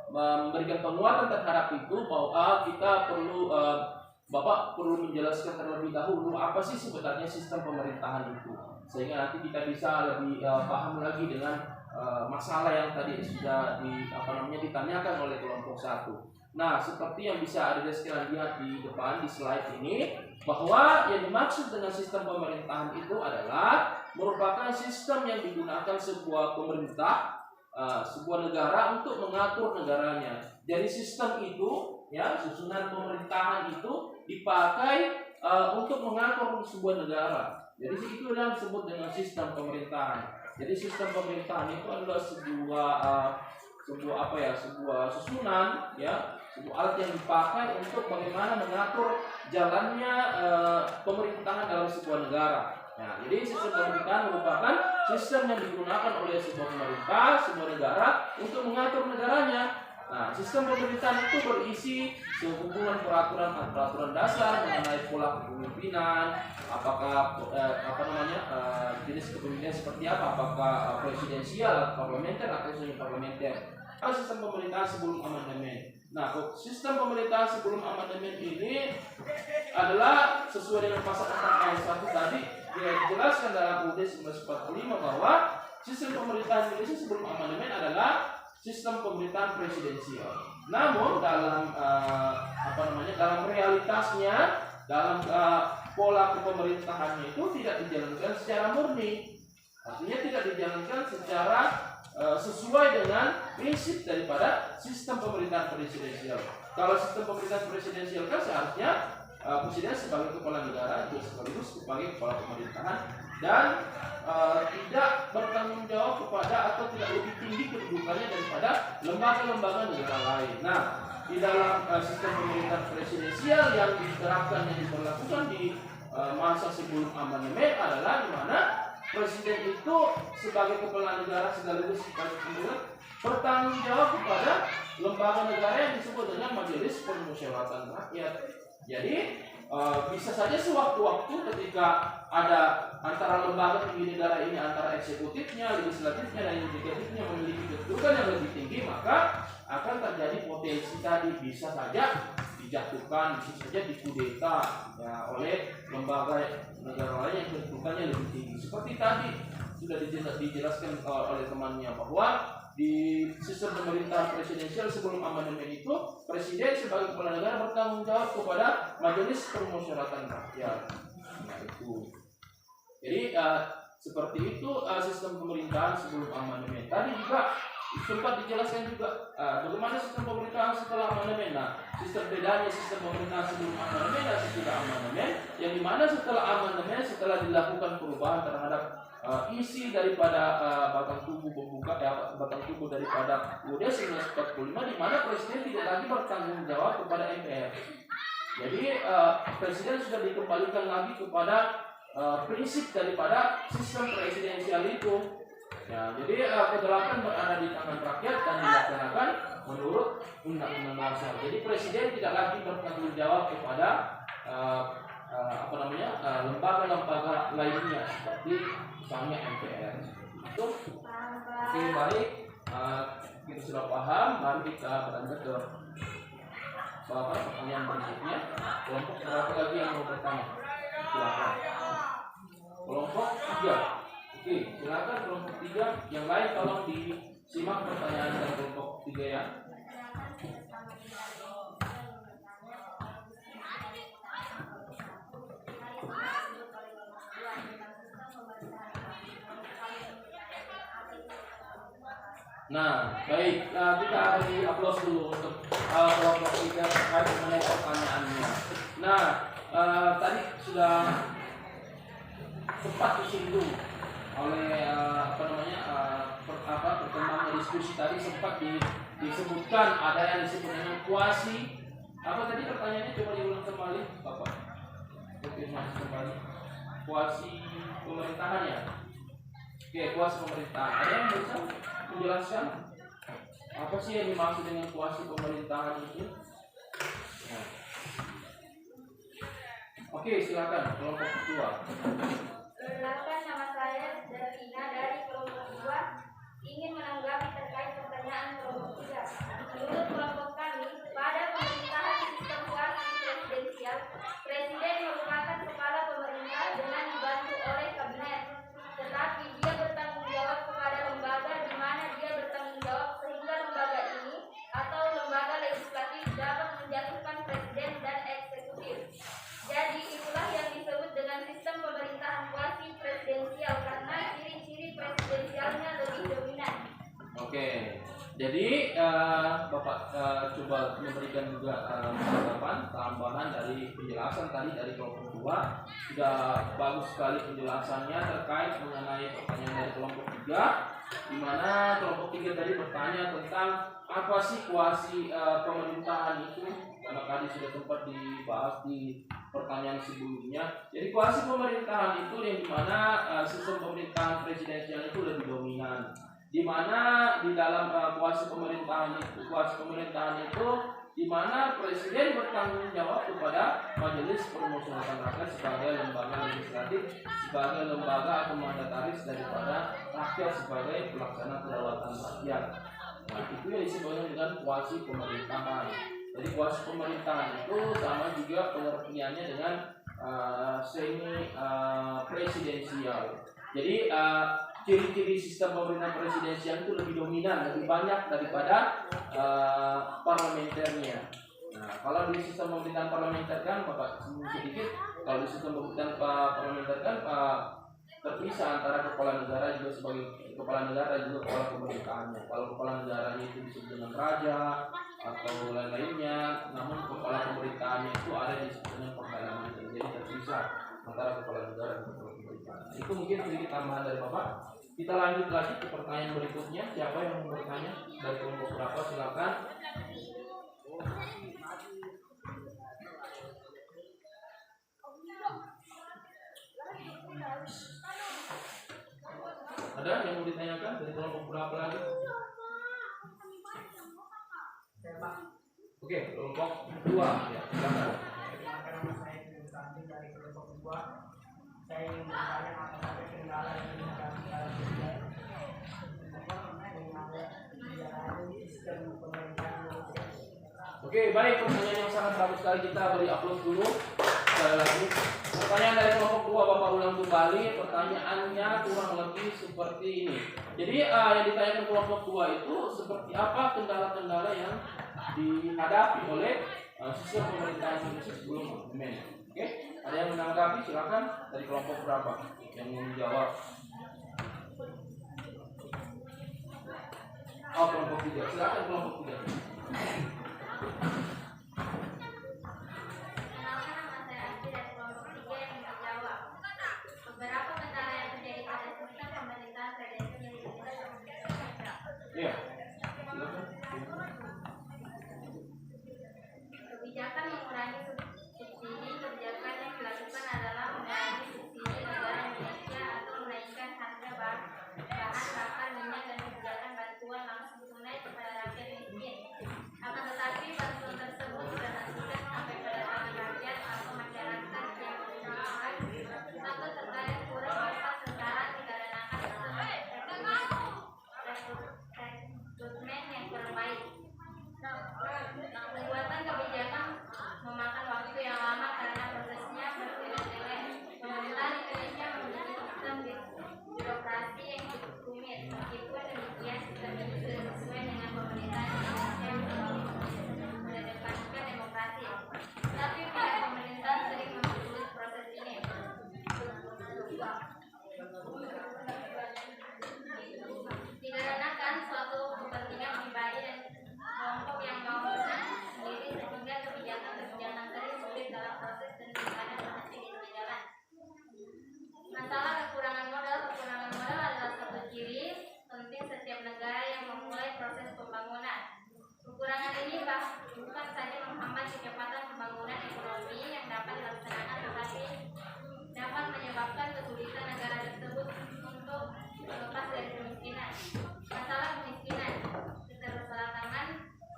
memberikan penguatan terhadap itu, bahwa kita perlu Bapak perlu menjelaskan terlebih dahulu apa sih sebenarnya sistem pemerintahan itu, sehingga nanti kita bisa lebih paham lagi dengan masalah yang tadi sudah ditanyakan oleh kelompok 1. Nah, seperti yang bisa ada sekalian lihat di depan di slide ini, bahwa yang dimaksud dengan sistem pemerintahan itu adalah merupakan sistem yang digunakan sebuah pemerintah, sebuah negara untuk mengatur negaranya. Jadi sistem itu, ya, susunan pemerintahan itu dipakai untuk mengatur sebuah negara. Jadi itu yang disebut dengan sistem pemerintahan. Jadi sistem pemerintahan itu adalah sebuah susunan, ya, sebuah alat yang dipakai untuk bagaimana mengatur jalannya pemerintahan dalam sebuah negara. Nah, jadi sistem pemerintahan merupakan sistem yang digunakan oleh sebuah pemerintah, sebuah negara untuk mengatur negaranya. Nah, sistem pemerintahan itu berisi sehubungan peraturan dasar mengenai pola kepemimpinan, apakah jenis kepemimpinan seperti apa, apakah presidensial, parlementer atau semi parlementer. Sistem pemerintahan sebelum amandemen. Nah, sistem pemerintahan sebelum amandemen ini adalah sesuai dengan pasal 4 ayat 1 tadi dijelaskan dalam UUD 1945 bahwa sistem pemerintahan Indonesia sebelum amandemen adalah sistem pemerintahan presidensial. Namun dalam dalam realitasnya, dalam pola kepemerintahannya itu tidak dijalankan secara murni. Artinya tidak dijalankan secara sesuai dengan prinsip daripada sistem pemerintahan presidensial. Kalau sistem pemerintahan presidensial kan seharusnya presiden sebagai kepala negara juga sekaligus sebagai kepala pemerintahan dan tidak bertanggung jawab kepada atau tidak lebih tinggi kedudukannya daripada lembaga-lembaga negara lain. Nah, di dalam sistem pemerintahan presidensial yang diterapkan dan diberlakukan di masa sebelum amandemen adalah di mana presiden itu sebagai kepala negara sekaligus sebagai pemerintahan bertanggung jawab kepada lembaga negara yang disebut dengan Majelis Permusyawaratan Rakyat. Jadi bisa saja sewaktu-waktu ketika ada antara lembaga tinggi negara ini, antara eksekutifnya, legislatifnya, dan yudikatifnya memiliki kedudukan yang lebih tinggi, maka akan terjadi potensi tadi bisa saja dijatuhkan, bisa saja dikudeta ya, oleh lembaga negara lain yang kedudukannya lebih tinggi. Seperti tadi sudah dijelaskan oleh temannya bahwa di sistem pemerintahan presidensial sebelum amandemen itu presiden sebagai kepala negara bertanggung jawab kepada Majelis Permusyawaratan Rakyat. Nah, itu. Jadi seperti itu sistem pemerintahan sebelum amandemen. Tadi juga sempat dijelaskan juga bagaimana sistem pemerintahan setelah amandemen. Nah, sistem bedanya sistem pemerintahan sebelum amandemen dan sesudah amandemen, yang dimana setelah amandemen, setelah dilakukan perubahan terhadap isi daripada batang tubuh pembuka batang tubuh daripada UUD 1945, di mana presiden tidak lagi bertanggung jawab kepada MPR. Jadi presiden sudah dikembalikan lagi kepada prinsip daripada sistem presidensial itu. Ya, jadi kedaulatan berada di tangan rakyat dan dilaksanakan menurut undang-undang dasar. Jadi presiden tidak lagi bertanggung jawab kepada lembaga-lembaga lainnya seperti misalnya MPR. Itu oke, baik. Kita sudah paham. Mari kita berlanjut ke pertanyaan berikutnya. Kelompok berapa lagi yang mau bertanya? Silakan. Kelompok 3. Oke, silakan kelompok 3. Yang lain tolong disimak pertanyaan dari kelompok 3 ya. Nah, baik, kita beri aplaus dulu untuk kelompok 3 terkait mengenai pertanyaannya. Nah, tadi sudah sempat disinggung oleh perkembangan diskusi tadi, sempat disebutkan ada yang disebut dengan kuasi. Apa tadi pertanyaannya, coba diulang kembali Bapak, konfirmasi kembali. Kuasi pemerintahan ya. Oke, kuasi pemerintahan. Ada yang bisa menjelaskan apa sih yang dimaksud dengan kuasi pemerintahan itu? Nah. Oke, silakan kelompok kedua. Perkenalkan, nama saya Davina dari kelompok 2, ingin menanggapi terkait pertanyaan kelompok 3. Menurut kelompok kami, pada pemerintahan sistem kuasi presidensial, presiden merupakan kepala pemerintah dengan dibantu oleh kabinet, tetapi dia bertanggung jawab kepada lembaga di mana dia bertanggung jawab sehingga lembaga ini atau lembaga legislatif dapat menjatuhkan presiden dan eksekutif. Jadi itulah yang disebut dengan sistem pemerintahan kuasi presidensial karena ciri-ciri presidensialnya lebih dominan. Oke, jadi Bapak coba memberikan juga tambahan dari penjelasan tadi dari kelompok 2. Sudah bagus sekali penjelasannya terkait mengenai pertanyaan dari kelompok 3, di mana kelompok 3 tadi bertanya tentang apa sih kuasi pemerintahan itu, karena tadi sudah sempat dibahas di pertanyaan sebelumnya. Jadi kuasi pemerintahan itu yang dimana sistem pemerintahan presidensial itu lebih dominan, di mana di dalam kuasi pemerintahan itu di mana presiden bertanggung jawab kepada Majelis Permusyawaratan Rakyat sebagai lembaga legislatif, sebagai lembaga atau mandataris daripada rakyat sebagai pelaksana kedaulatan rakyat. Nah, itu yang disebut dengan kuasi pemerintahan. Jadi kuasi pemerintahan itu sama juga pengertiannya dengan semi presidensial. Jadi ciri-ciri sistem pemerintahan presidensial itu lebih dominan, lebih banyak daripada parlementer-nya. Nah, kalau di sistem pemerintahan parlementer kan Bapak sedikit, kalau di sistem pemerintahan parlementer kan terpisah antara kepala negara juga sebagai kepala negara juga kepala pemerintahannya. Kalau kepala negaranya itu disebut dengan raja atau lain-lainnya, namun kepala pemerintahannya itu ada di dengan perdana menteri, jadi terpisah antara kepala negara dan kepala pemerintahan. Itu mungkin sedikit tambahan dari Bapak. Kita lanjut lagi ke pertanyaan berikutnya. Siapa yang mau bertanya dari kelompok berapa? Silakan. Ada yang mau ditanyakan dari kelompok berapa lagi? Oke, kelompok 2 ya, silakan. Dari kelompok 2, saya ingin bertanya apa saja kendala yang dihadapi dalam sistem pemerintahan Indonesia. Oke, baik, pertanyaan yang sangat bagus sekali, kita beri upload dulu. Sekali lagi, pertanyaan dari kelompok 2 Bapak ulang kembali. Pertanyaannya kurang lebih seperti ini. Jadi yang ditanyakan kelompok 2 itu seperti apa kendala-kendala yang dihadapi oleh sistem pemerintahan Indonesia sebelum amandemen. Oke, ada yang menanggapi? Silakan dari kelompok berapa yang menjawab. Oh, kelompok 3. Silakan kelompok 3. Kenalkan, nama saya Asti dari kelompok 3 yang menjawab. Beberapa kendala yang terjadi pada sistem pemerintahan presidensial di Indonesia. Iya. Silakan. Kebijakan mengurangi subsidi. Kebijakan yang dilakukan adalah mengurangi subsidi negara Indonesia atau menaikkan harga bahan bakar minyak dan kebijakan bantuan langsung tunai kepada rakyat miskin. Akan tetapi bantuan tersebut dialokasikan sampai pada tangan rakyat atau masyarakat yang membutuhkan, atau terkadang kurang tepat sasaran dikarenakan rekrutmen yang kurang baik. Pembuatan kebijakan memakan waktu yang lama karena prosesnya bertele-tele. Pemerintah Indonesia memiliki sistem birokrasi yang cukup rumit. Meskipun demikian, sistem ini sudah sesuai dengan pemerintahan Indonesia yang mengedepankan demokrasi. Tapi pihak pemerintah sering mempersulit proses ini. Dikarenakan suatu kepentingan pribadi dan kelompok yang mau menang sendiri, sehingga kebijakan-kebijakan sering sulit dalam proses dan kadang berhenti di tengah jalan. Masalah kekurangan modal adalah satu ciri penting setiap negara yang memulai proses pembangunan. Kekurangan ini bukan saja menghambat kecepatan pembangunan ekonomi yang dapat dilaksanakan, tetapi dapat menyebabkan kesulitan negara tersebut untuk lepas dari kemiskinan. Masalah kemiskinan, keterbelakangan,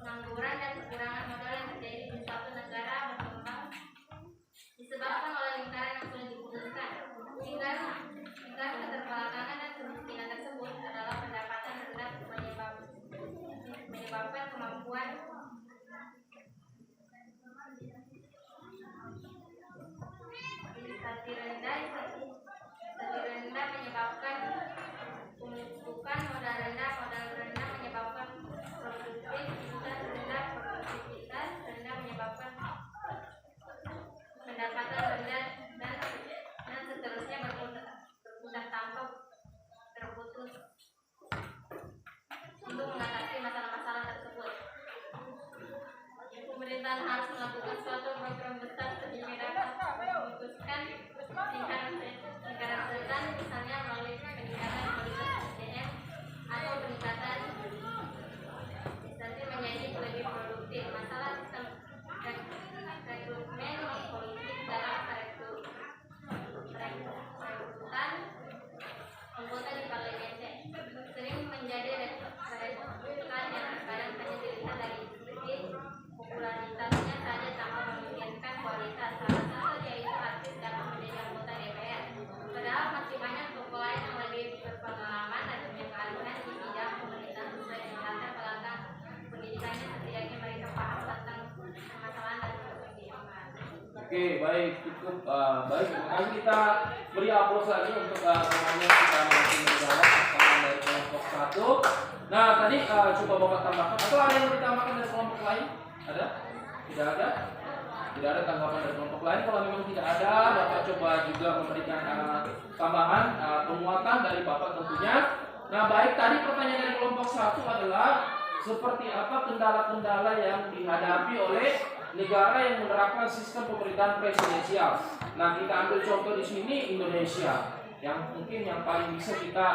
pengangguran, dan kekurangan modal yang terjadi di suatu negara berkembang disebabkan oleh lingkaran yang sudah diputuskan. Lingkaran keterbelakangan dan kemiskinan tersebut adalah pendapatan rendah menyebabkan kemampuan investasi rendah menyebabkan pembentukan modal rendah menyebabkan produktivitas rendah menyebabkan pendapatan rendah dan seterusnya berputar tanpa terputus. Untuk mengatasi masalah-masalah tersebut, pemerintahan harus melakukan suatu program besar sehingga dapat memutuskan lingkaran setan, misalnya melalui peningkatan kualitas SDM atau peningkatan instansi menjadi lebih produktif. Masalah sistem rekrutmen politik dalam perekrutan anggota di parlemen sering menjadi rekrutan yang terkadang hanya dilihat dari segi popularitasnya saja tanpa memikirkan kualitas. Salah satu yaitu artis dapat menjadi anggota DPR. Padahal masih banyak tokoh lain yang lebih berpengalaman dan punya keahlian di bidang pemerintahan sesuai dengan latar belakang pendidikannya, setidaknya mereka paham tentang permasalahan dan perkembangan. Oke, baik, cukup baik. Terima kasih, kita beri aplaus lagi untuk semuanya kita masih menjawab pertanyaan dari kelompok 1. Nah, tadi coba Bapak tambahkan atau ada yang mau ditambahkan dari kelompok lain? Ada? Tidak ada? Tidak ada tanggapan dari kelompok lain. Kalau memang tidak ada, Bapak coba juga memberikan tambahan penguatan dari Bapak tentunya. Nah, baik, tadi pertanyaan dari kelompok 1 adalah seperti apa kendala-kendala yang dihadapi oleh negara yang menerapkan sistem pemerintahan presidensial. Nah, kita ambil contoh di sini Indonesia, yang mungkin yang paling bisa kita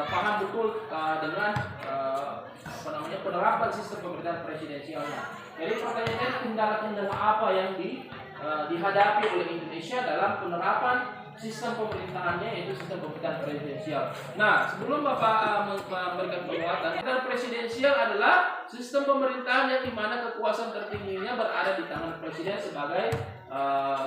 paham betul dengan penerapan sistem pemerintahan presidensialnya. Jadi pertanyaannya, kendala-kendala apa yang dihadapi oleh Indonesia dalam penerapan sistem pemerintahannya, yaitu sistem pemerintahan presidensial. Nah, sebelum Bapak memberikan penguatan, sistem presidensial adalah sistem pemerintahan yang dimana kekuasaan tertingginya berada di tangan presiden sebagai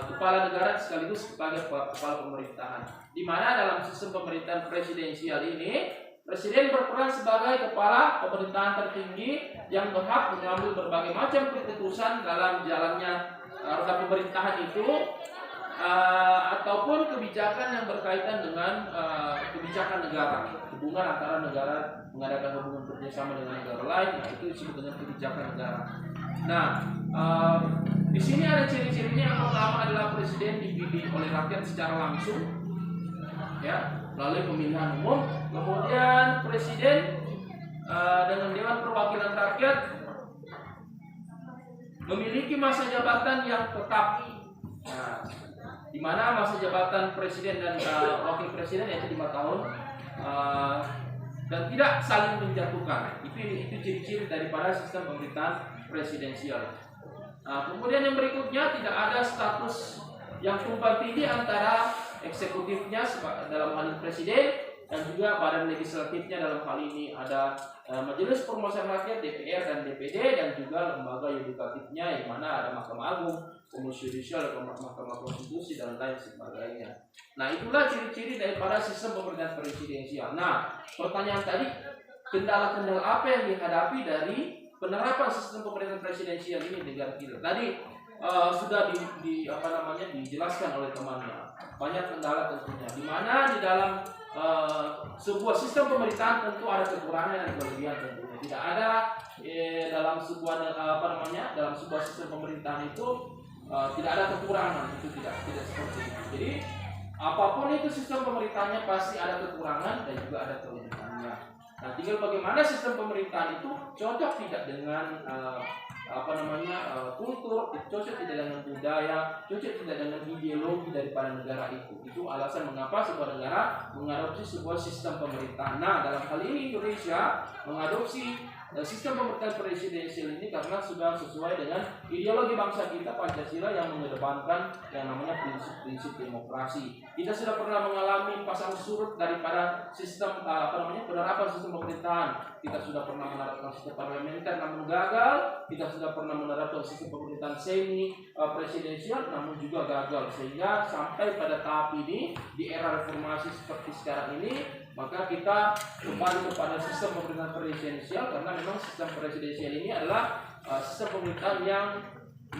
kepala negara sekaligus sebagai kepala pemerintahan. Dimana dalam sistem pemerintahan presidensial ini, presiden berperan sebagai kepala pemerintahan tertinggi yang berhak mengambil berbagai macam keputusan dalam jalannya roda pemerintahan itu, ataupun kebijakan yang berkaitan dengan kebijakan negara, hubungan antara negara, mengadakan hubungan kerjasama dengan negara lain. Nah, itu disebut dengan kebijakan negara. Nah, di sini ada ciri-cirinya. Yang pertama adalah presiden dipilih oleh rakyat secara langsung, ya, melalui pemilihan umum. Kemudian presiden dengan Dewan Perwakilan Rakyat memiliki masa jabatan yang tetap. Nah, di mana masa jabatan presiden dan wakil presiden yaitu 5 tahun dan tidak saling menjatuhkan. Itu ciri-ciri daripada sistem pemerintahan presidensial. Kemudian yang berikutnya, tidak ada status yang tumpang tindih antara eksekutifnya dalam hal ini presiden dan juga badan legislatifnya. Dalam hal ini ada Majelis Permusyawaratan Rakyat DPR dan DPD, dan juga lembaga yudikatifnya yang mana ada Mahkamah Agung, Komisi Yudisial, Mahkamah Konstitusi, dan lain sebagainya. Nah, itulah ciri-ciri daripada sistem pemerintahan presidensial. Nah, pertanyaan tadi, kendala-kendala apa yang dihadapi dari penerapan sistem pemerintahan presidensial ini di negara kita? Tadi sudah dijelaskan oleh temannya. Banyak kendala tentunya. Di mana di dalam sebuah sistem pemerintahan tentu ada kekurangan dan kelebihan tentunya. Tidak ada dalam sebuah dalam sebuah sistem pemerintahan itu tidak ada kekurangan, itu tidak seperti itu. Jadi apapun itu sistem pemerintahnya pasti ada kekurangan dan juga ada kelebihannya. Nah, tinggal bagaimana sistem pemerintahan itu cocok tidak dengan kultur, cocok tidak dengan budaya, cocok tidak dengan ideologi daripada negara itu. Itu alasan mengapa sebuah negara mengadopsi sebuah sistem pemerintahan. Nah, dalam hal ini Indonesia mengadopsi sistem pemerintahan presidensial ini karena sudah sesuai dengan ideologi bangsa kita Pancasila yang mengedepankan yang namanya prinsip-prinsip demokrasi. Kita sudah pernah mengalami pasang surut daripada sistem penerapan sistem pemerintahan. Kita sudah pernah menerapkan sistem parlementer namun gagal. Kita sudah pernah menerapkan sistem pemerintahan semi presidensial namun juga gagal. Sehingga sampai pada tahap ini di era reformasi seperti sekarang ini, maka kita kembali kepada sistem pemerintahan presidensial karena memang sistem presidensial ini adalah sistem pemerintahan yang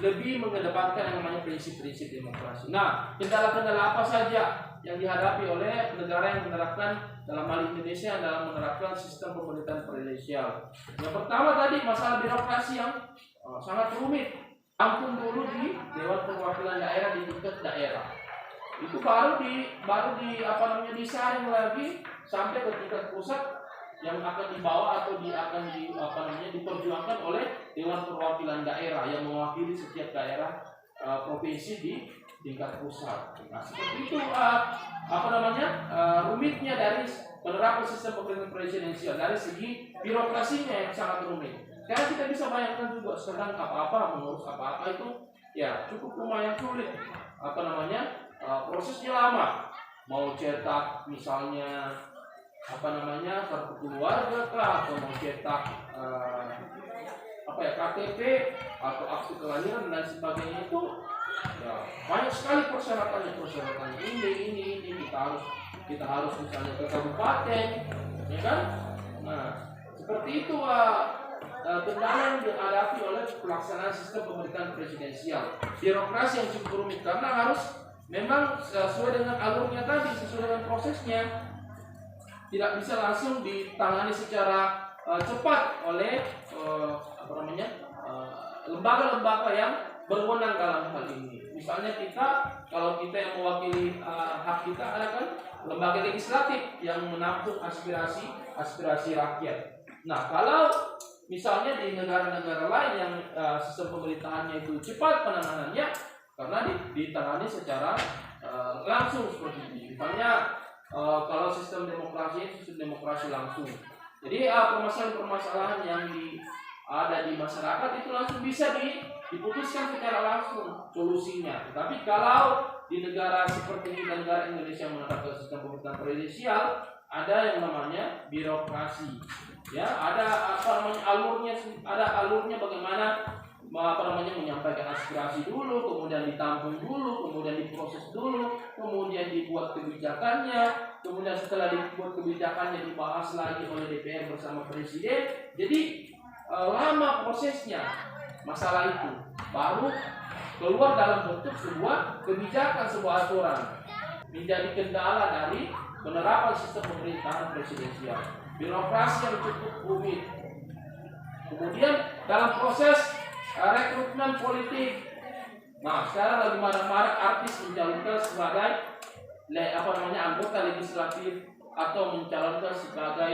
lebih mengedepankan yang namanya prinsip-prinsip demokrasi. Nah, kendala-kendala apa saja yang dihadapi oleh negara yang menerapkan dalam hal Indonesia dalam menerapkan sistem pemerintahan presidensial? Yang pertama tadi masalah birokrasi yang sangat rumit. Ampun dulu di Dewan Perwakilan Daerah di tingkat daerah. Itu baru disaring lagi sampai ke tingkat pusat yang akan dibawa atau diperjuangkan oleh Dewan Perwakilan Daerah yang mewakili setiap daerah provinsi di tingkat pusat. Nah, seperti itu rumitnya dari penerapan sistem pemerintahan presidensial dari segi birokrasinya yang sangat rumit. Karena kita bisa bayangkan juga sedang mengurus apa-apa itu ya cukup lumayan sulit. Prosesnya lama. Mau cetak misalnya kartu keluarga kah, atau mau cetak KTP atau akte kelahiran dan sebagainya itu ya banyak sekali persyaratannya ini kita harus misalnya ke kabupaten, ya kan? Nah, seperti itu kendala yang dihadapi oleh pelaksanaan sistem pemerintahan presidensial. Birokrasi yang cukup rumit karena harus memang sesuai dengan alurnya tadi, sesuai dengan prosesnya. Tidak bisa langsung ditangani secara cepat oleh lembaga-lembaga yang berwenang dalam hal ini. Misalnya kalau kita yang mewakili hak kita ada kan lembaga legislatif yang menampung aspirasi rakyat. Nah, kalau misalnya di negara-negara lain yang sistem pemerintahannya itu cepat penanganannya karena ditangani secara langsung seperti ini. Misalnya kalau sistem demokrasi langsung. Jadi permasalahan-permasalahan yang ada di masyarakat itu langsung bisa diputuskan secara langsung solusinya. Tapi kalau di negara seperti kita, negara Indonesia menerapkan sistem pemerintahan presidensial, ada yang namanya birokrasi. Ya, ada alurnya bagaimana menyampaikan aspirasi dulu, kemudian ditampung dulu, kemudian diproses dulu, kemudian dibuat kebijakannya, kemudian setelah dibuat kebijakannya dibahas lagi oleh DPR bersama Presiden. Jadi lama prosesnya masalah itu baru keluar dalam bentuk sebuah kebijakan, sebuah aturan, menjadi kendala dari penerapan sistem pemerintahan presidensial. Birokrasi yang cukup rumit. Kemudian dalam proses rekrutmen politik. Nah, sekarang lagi marak-marak artis mencalonkan sebagai anggota legislatif atau mencalonkan sebagai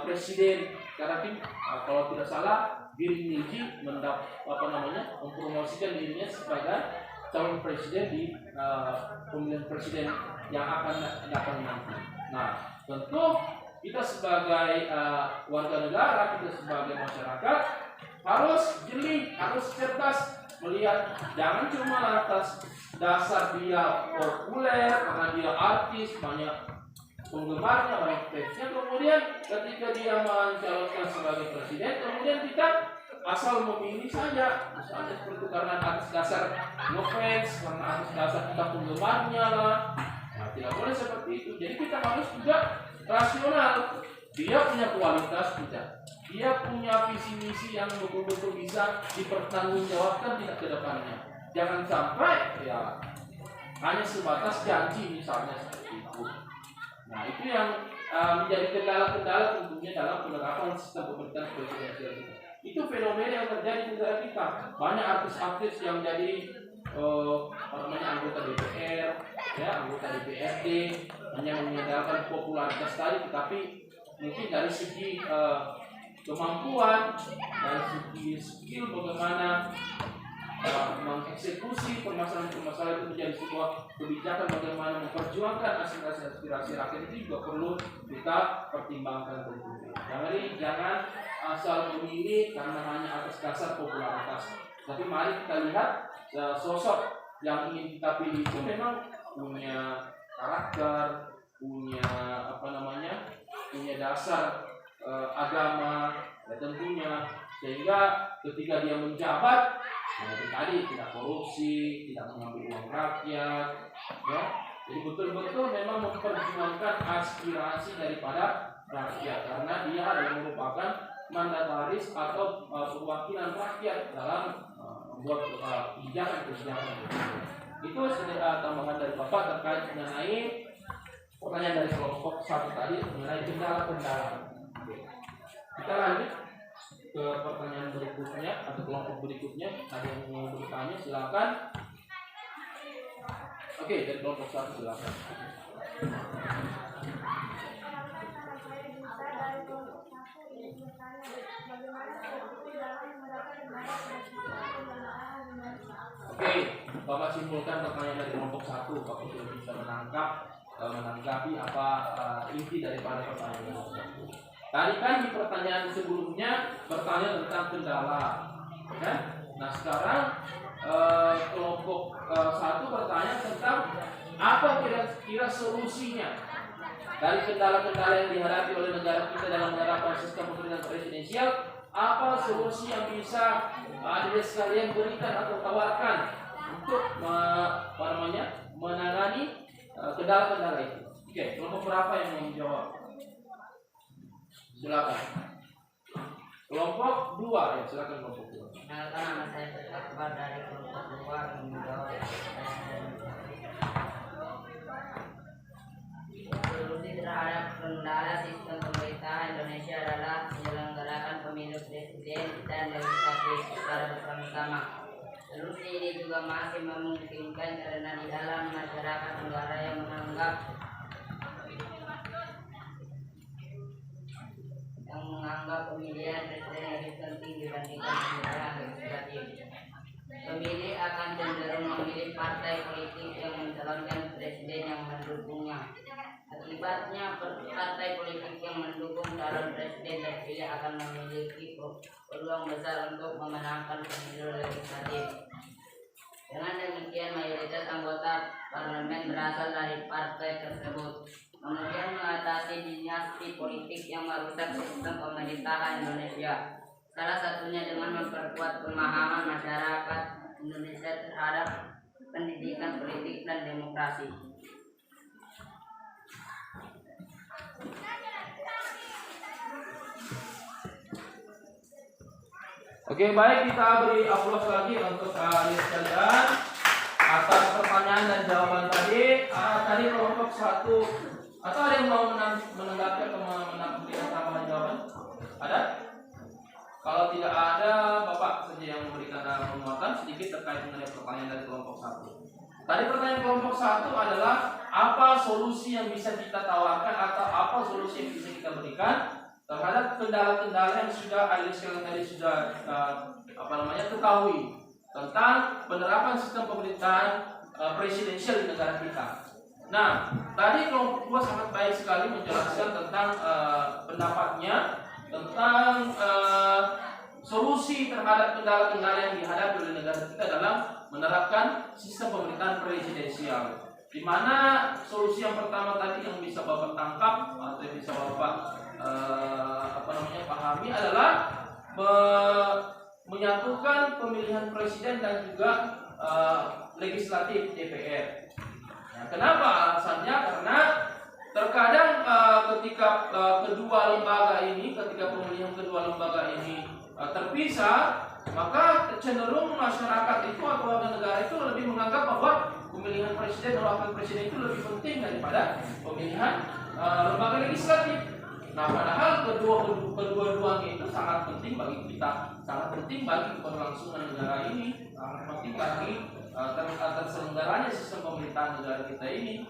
presiden Karena kalau tidak salah Bill Niji mempromosikan dirinya sebagai calon presiden di pemilihan presiden yang akan datang nanti. Nah, tentu kita sebagai warga negara, kita sebagai masyarakat harus jeli, harus cerdas melihat, jangan cuma atas dasar dia populer karena dia artis, banyak penggemarnya, banyak fansnya, kemudian ketika dia mencalonkan sebagai presiden, kemudian kita asal memilih saja, misalnya seperti karena atas dasar ngefans, karena atas dasar kita penggemarnya lah. Nah, tidak boleh seperti itu. Jadi kita harus juga rasional. Dia punya kualitas tidak, dia punya visi misi yang betul-betul bisa dipertanggungjawabkan tidak ke depannya. Jangan sampai ya hanya sebatas janji misalnya seperti itu. Nah, itu yang menjadi kendala-kendala tentunya dalam penerapan sistem pemerintahan presidensial kita. Itu fenomena yang terjadi di negara kita. Banyak artis-artis yang jadi anggota DPR, ya, anggota DPRD, hanya mengandalkan popularitas tadi, tetapi mungkin dari segi kemampuan, dari segi skill bagaimana mengeksekusi permasalahan-permasalahan itu menjadi sebuah kebijakan, bagaimana memperjuangkan aspirasi rakyat itu juga perlu kita pertimbangkan tentunya. Jadi jangan asal memilih karena hanya atas dasar popularitas. Tapi mari kita lihat sosok yang ingin kita pilih itu memang punya karakter, punya punya dasar agama, ya tentunya, sehingga ketika dia menjabat, nah itu tadi tidak korupsi, tidak mengambil uang rakyat, ya. Jadi betul-betul memang memperjuangkan aspirasi daripada rakyat, karena dia adalah merupakan mandataris atau perwakilan rakyat dalam membuat kebijakan-kebijakan. Itu sedikit tambahan dari Bapak terkait mengenai pertanyaan dari kelompok satu tadi mengenai kendala-kendala. Kita lanjut ke pertanyaan berikutnya atau kelompok berikutnya. Ada yang mau bertanya silakan. Oke, dari kelompok satu silakan. Oke, Bapak simpulkan pertanyaan dari kelompok satu. Bapak sudah bisa menanggapi apa inti daripada pertanyaan kelompok satu. Tadi kan di pertanyaan sebelumnya bertanya tentang kendala, ya? Nah sekarang kelompok satu bertanya tentang apa kira-kira solusinya dari kendala-kendala yang dihadapi oleh negara kita dalam menerapkan sistem pemerintahan presidensial. Apa solusi yang bisa adik sekalian berikan atau tawarkan untuk menangani kendala-kendala itu? Oke, kelompok berapa yang mau menjawab? Silakan. Kelompok 2 ya, silakan kelompok 2. Perkenalkan, nama saya Akbar dari kelompok 2 menjawab solusi terhadap kendala sistem pemerintahan Indonesia adalah menyelenggarakan pemilu presiden dan legislatif secara bersama-sama. Solusi ini juga masih memungkinkan karena di dalam masyarakat negara yang menganggap pemilihan presiden lebih penting dibandingkan pemilihan legislatif. Pemilih akan cenderung memilih partai politik yang mencalonkan presiden yang mendukungnya. Akibatnya, partai politik yang mendukung calon presiden terpilih akan memiliki peluang besar untuk memenangkan pemilu legislatif. Dengan demikian, mayoritas anggota parlemen berasal dari partai tersebut. Kemudian mengatasi dinasti politik yang merusak sistem pemerintahan Indonesia. Salah satunya dengan memperkuat pemahaman masyarakat Indonesia terhadap pendidikan politik dan demokrasi. Oke, baik, kita beri aplaus lagi untuk adik sekalian atas pertanyaan dan jawaban tadi. Tadi kelompok satu, atau ada yang mau menanggapi atau memberikan tambahan jawaban? Ada? Kalau tidak ada, Bapak saja yang memberikan penguatan sedikit terkait mengenai pertanyaan dari kelompok satu. Tadi pertanyaan kelompok satu adalah apa solusi yang bisa kita tawarkan atau apa solusi yang bisa kita berikan terhadap kendala-kendala yang sudah sekali tadi sudah ketahui tentang penerapan sistem pemerintahan presidensial di negara kita. Nah, tadi kelompok 2 sangat baik sekali menjelaskan tentang pendapatnya tentang solusi terhadap kendala-kendala yang dihadapi oleh negara kita dalam menerapkan sistem pemerintahan presidensial. Di mana solusi yang pertama tadi yang bisa Bapak tangkap atau yang bisa Bapak pahami adalah menyatukan pemilihan presiden dan juga legislatif DPR. Nah, kenapa alasannya? Karena terkadang ketika pemilihan kedua lembaga ini terpisah, maka cenderung masyarakat itu atau warga negara itu lebih menganggap bahwa pemilihan presiden dan wakil presiden itu lebih penting daripada pemilihan lembaga legislatif. Nah, padahal kedua-duanya itu sangat penting bagi kita, sangat penting bagi keberlangsungan negara ini, sangat penting bagi terselenggaranya sistem pemerintahan negara kita ini.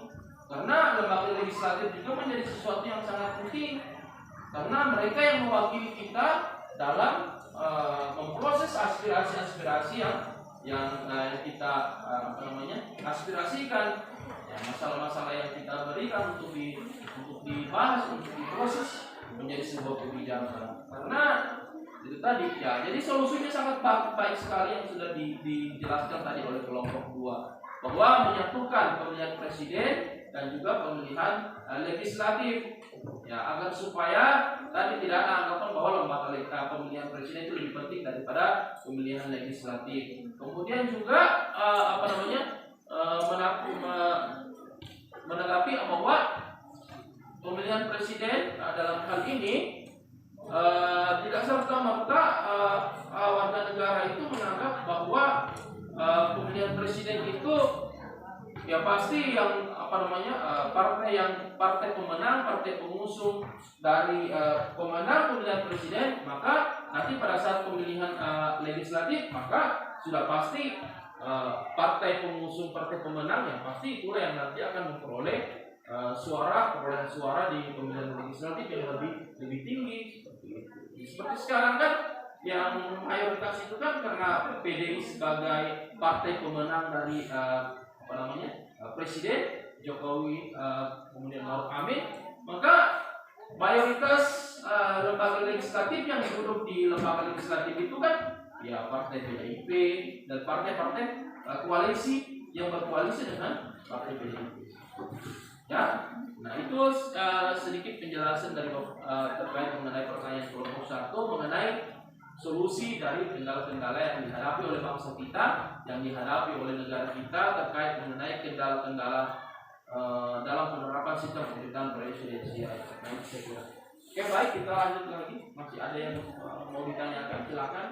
Karena lembaga legislatif juga menjadi sesuatu yang sangat penting, karena mereka yang mewakili kita dalam memproses aspirasi-aspirasi yang kita aspirasikan, ya, masalah-masalah yang kita berikan untuk dibahas, untuk diproses menjadi sebuah kebijakan. Karena itu tadi ya, jadi solusinya sangat baik sekali yang sudah dijelaskan tadi oleh kelompok 2, bahwa menyatukan pemilihan presiden dan juga pemilihan legislatif, ya, agar supaya tadi tidak ada anggapan bahwa lembaga pemilihan presiden itu lebih penting daripada pemilihan legislatif. Kemudian juga menanggapi bahwa pemilihan presiden dalam hal ini tidak serta-merta warga negara itu menganggap bahwa pemilihan presiden itu ya pasti yang partai pemenang, partai pengusung dari pemenang pemilihan presiden, maka nanti pada saat pemilihan legislatif maka sudah pasti partai pengusung, partai pemenang yang pasti itulah yang nanti akan memperoleh perolehan suara di pemilihan legislatif yang lebih tinggi seperti itu. Seperti sekarang kan yang mayoritas itu kan karena PDI sebagai partai pemenang dari Presiden Jokowi kemudian Maruf Amin, maka mayoritas lembaga legislatif yang duduk di lembaga legislatif itu kan ya partai PDIP dan partai-partai koalisi yang berkoalisi dengan partai PDIP. Ya, nah itu sedikit penjelasan dari terkait mengenai pertanyaan kelompok 1 mengenai solusi dari kendala-kendala yang dihadapi oleh bangsa kita, yang dihadapi oleh negara kita terkait mengenai kendala-kendala dalam penerapan sistem pemerintahan presidensial. Nah, itu saya kira. Oke, baik, kita lanjut lagi. Masih ada yang mau ditanyakan? Silakan.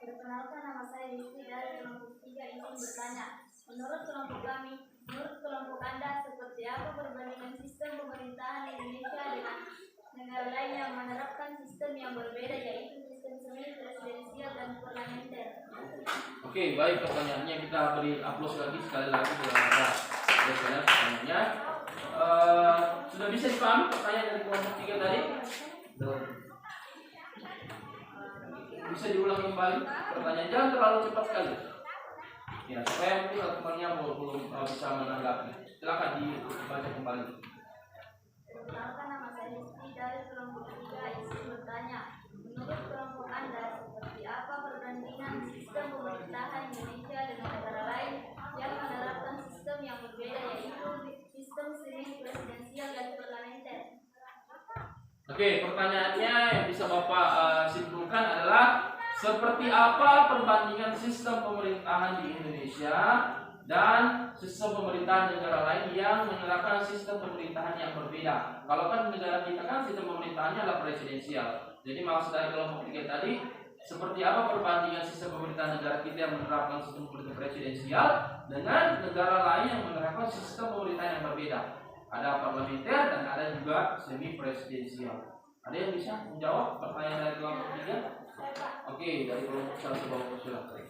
Perkenalkan, nama saya Yusri dari kelompok 3 ingin bertanya. Menurut kelompok kami, menurut kelompok Anda, seperti apa perbandingan sistem pemerintahan Indonesia dengan negara lain yang menerapkan sistem yang berbeda, yaitu sistem semi presidensial dan parlementer? Oke, baik, pertanyaannya kita beri aplaus lagi sekali lagi kepada pertanyaannya. Sudah bisa dipahami pertanyaan dari kelompok 3 tadi? Bisa diulang kembali pertanyaan, jangan terlalu cepat sekali. Ya, supaya mungkin temannya belum bisa menanggapi. Silakan dibaca kembali. Perkenalkan, nama saya Yusri dari kelompok 3 ingin bertanya. Menurut kelompok Anda, seperti apa perbandingan sistem pemerintahan Indonesia dengan negara lain yang menerapkan sistem yang berbeda, yaitu sistem semi presidensial dan parlementer? Oke, pertanyaannya yang bisa Bapak simpulkan adalah seperti apa perbandingan sistem pemerintahan di Indonesia dan sistem pemerintahan negara lain yang menerapkan sistem pemerintahan yang berbeda. Kalau kan negara kita kan sistem pemerintahannya adalah presidensial. Jadi maksud dari kelompok 3 tadi, seperti apa perbandingan sistem pemerintahan negara kita yang menerapkan sistem pemerintahan presidensial dengan negara lain yang menerapkan sistem pemerintahan yang berbeda. Ada parlementer dan ada juga semi presidensial. Ada yang bisa menjawab pertanyaan dari kelompok 3? Oke, dari kelompok 1 Bapak silakan.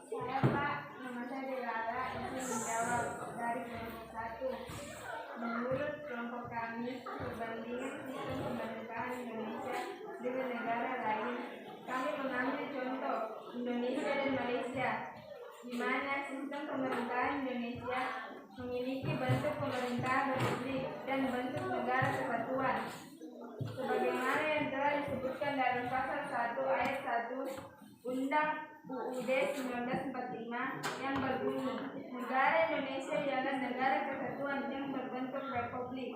Saya Pak, nama saya Delara, ingin menjawab dari kelompok 1. Menurut kelompok kami, perbandingan sistem pemerintahan Indonesia dengan negara lain, kami mengambil contoh Indonesia dan Malaysia, di mana sistem pemerintahan Indonesia memiliki bentuk pemerintahan republik dan bentuk negara kesatuan. Sebagaimana yang telah disebutkan dalam pasal 1 ayat 1 Undang UUD 1945 yang berbunyi, negara Indonesia ialah negara kesatuan yang berbentuk republik.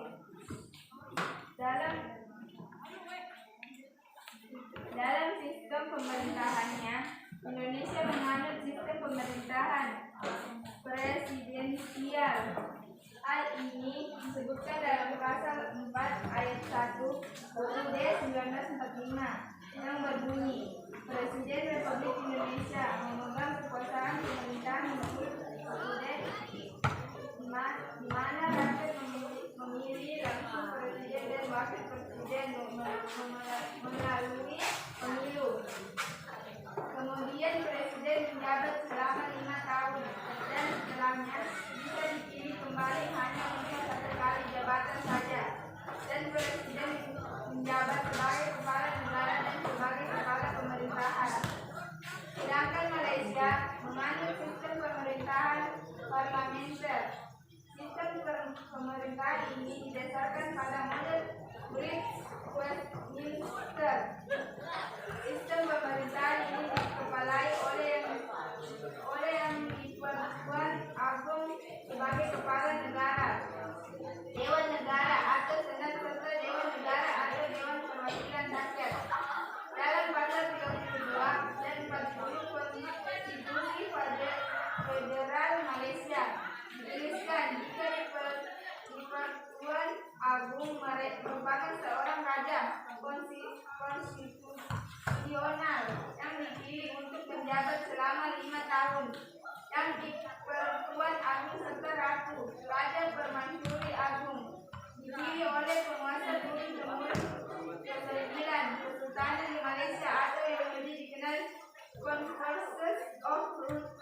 Dalam sistem pemerintahannya, Indonesia menganut sistem pemerintahan presidensial. Hal ini disebutkan dalam pasal 4 ayat 1 UUD 1945 yang berbunyi, Presiden Republik Indonesia memegang kekuasaan pemerintahan menurut UUD di mana rakyat memilih langsung presiden dan wakil presiden melalui pemilu. Kemudian presiden menjabat selama 5 tahun dan setelahnya bisa dipilih kembali hanya untuk 1 kali jabatan saja. Dan presiden menjabat sebagai kepala negara dan sebagai kepala pemerintahan. Sedangkan Malaysia menganut sistem pemerintahan parlementer. Sistem pemerintahan ini didasarkan pada model Westminster. Sistem pemerintahan ini dikepalai oleh yang diperkuat agung sebagai kepala negara, Dewan Negara atau Senat serta Dewan Negara atau Dewan Perwakilan Rakyat. Dalam pasal 32 dan 40 Konstitusi Federal Malaysia dituliskan jika Dipertuan Agung merupakan seorang raja konstitusional yang dipilih untuk menjabat selama 5 tahun. Yang Dipertuan Agung serta Ratu Raja Permaisuri Agung dipilih oleh penguasa turun-temurun ke-9 Kesultanan di Malaysia atau yang lebih dikenal Conference of Rulers.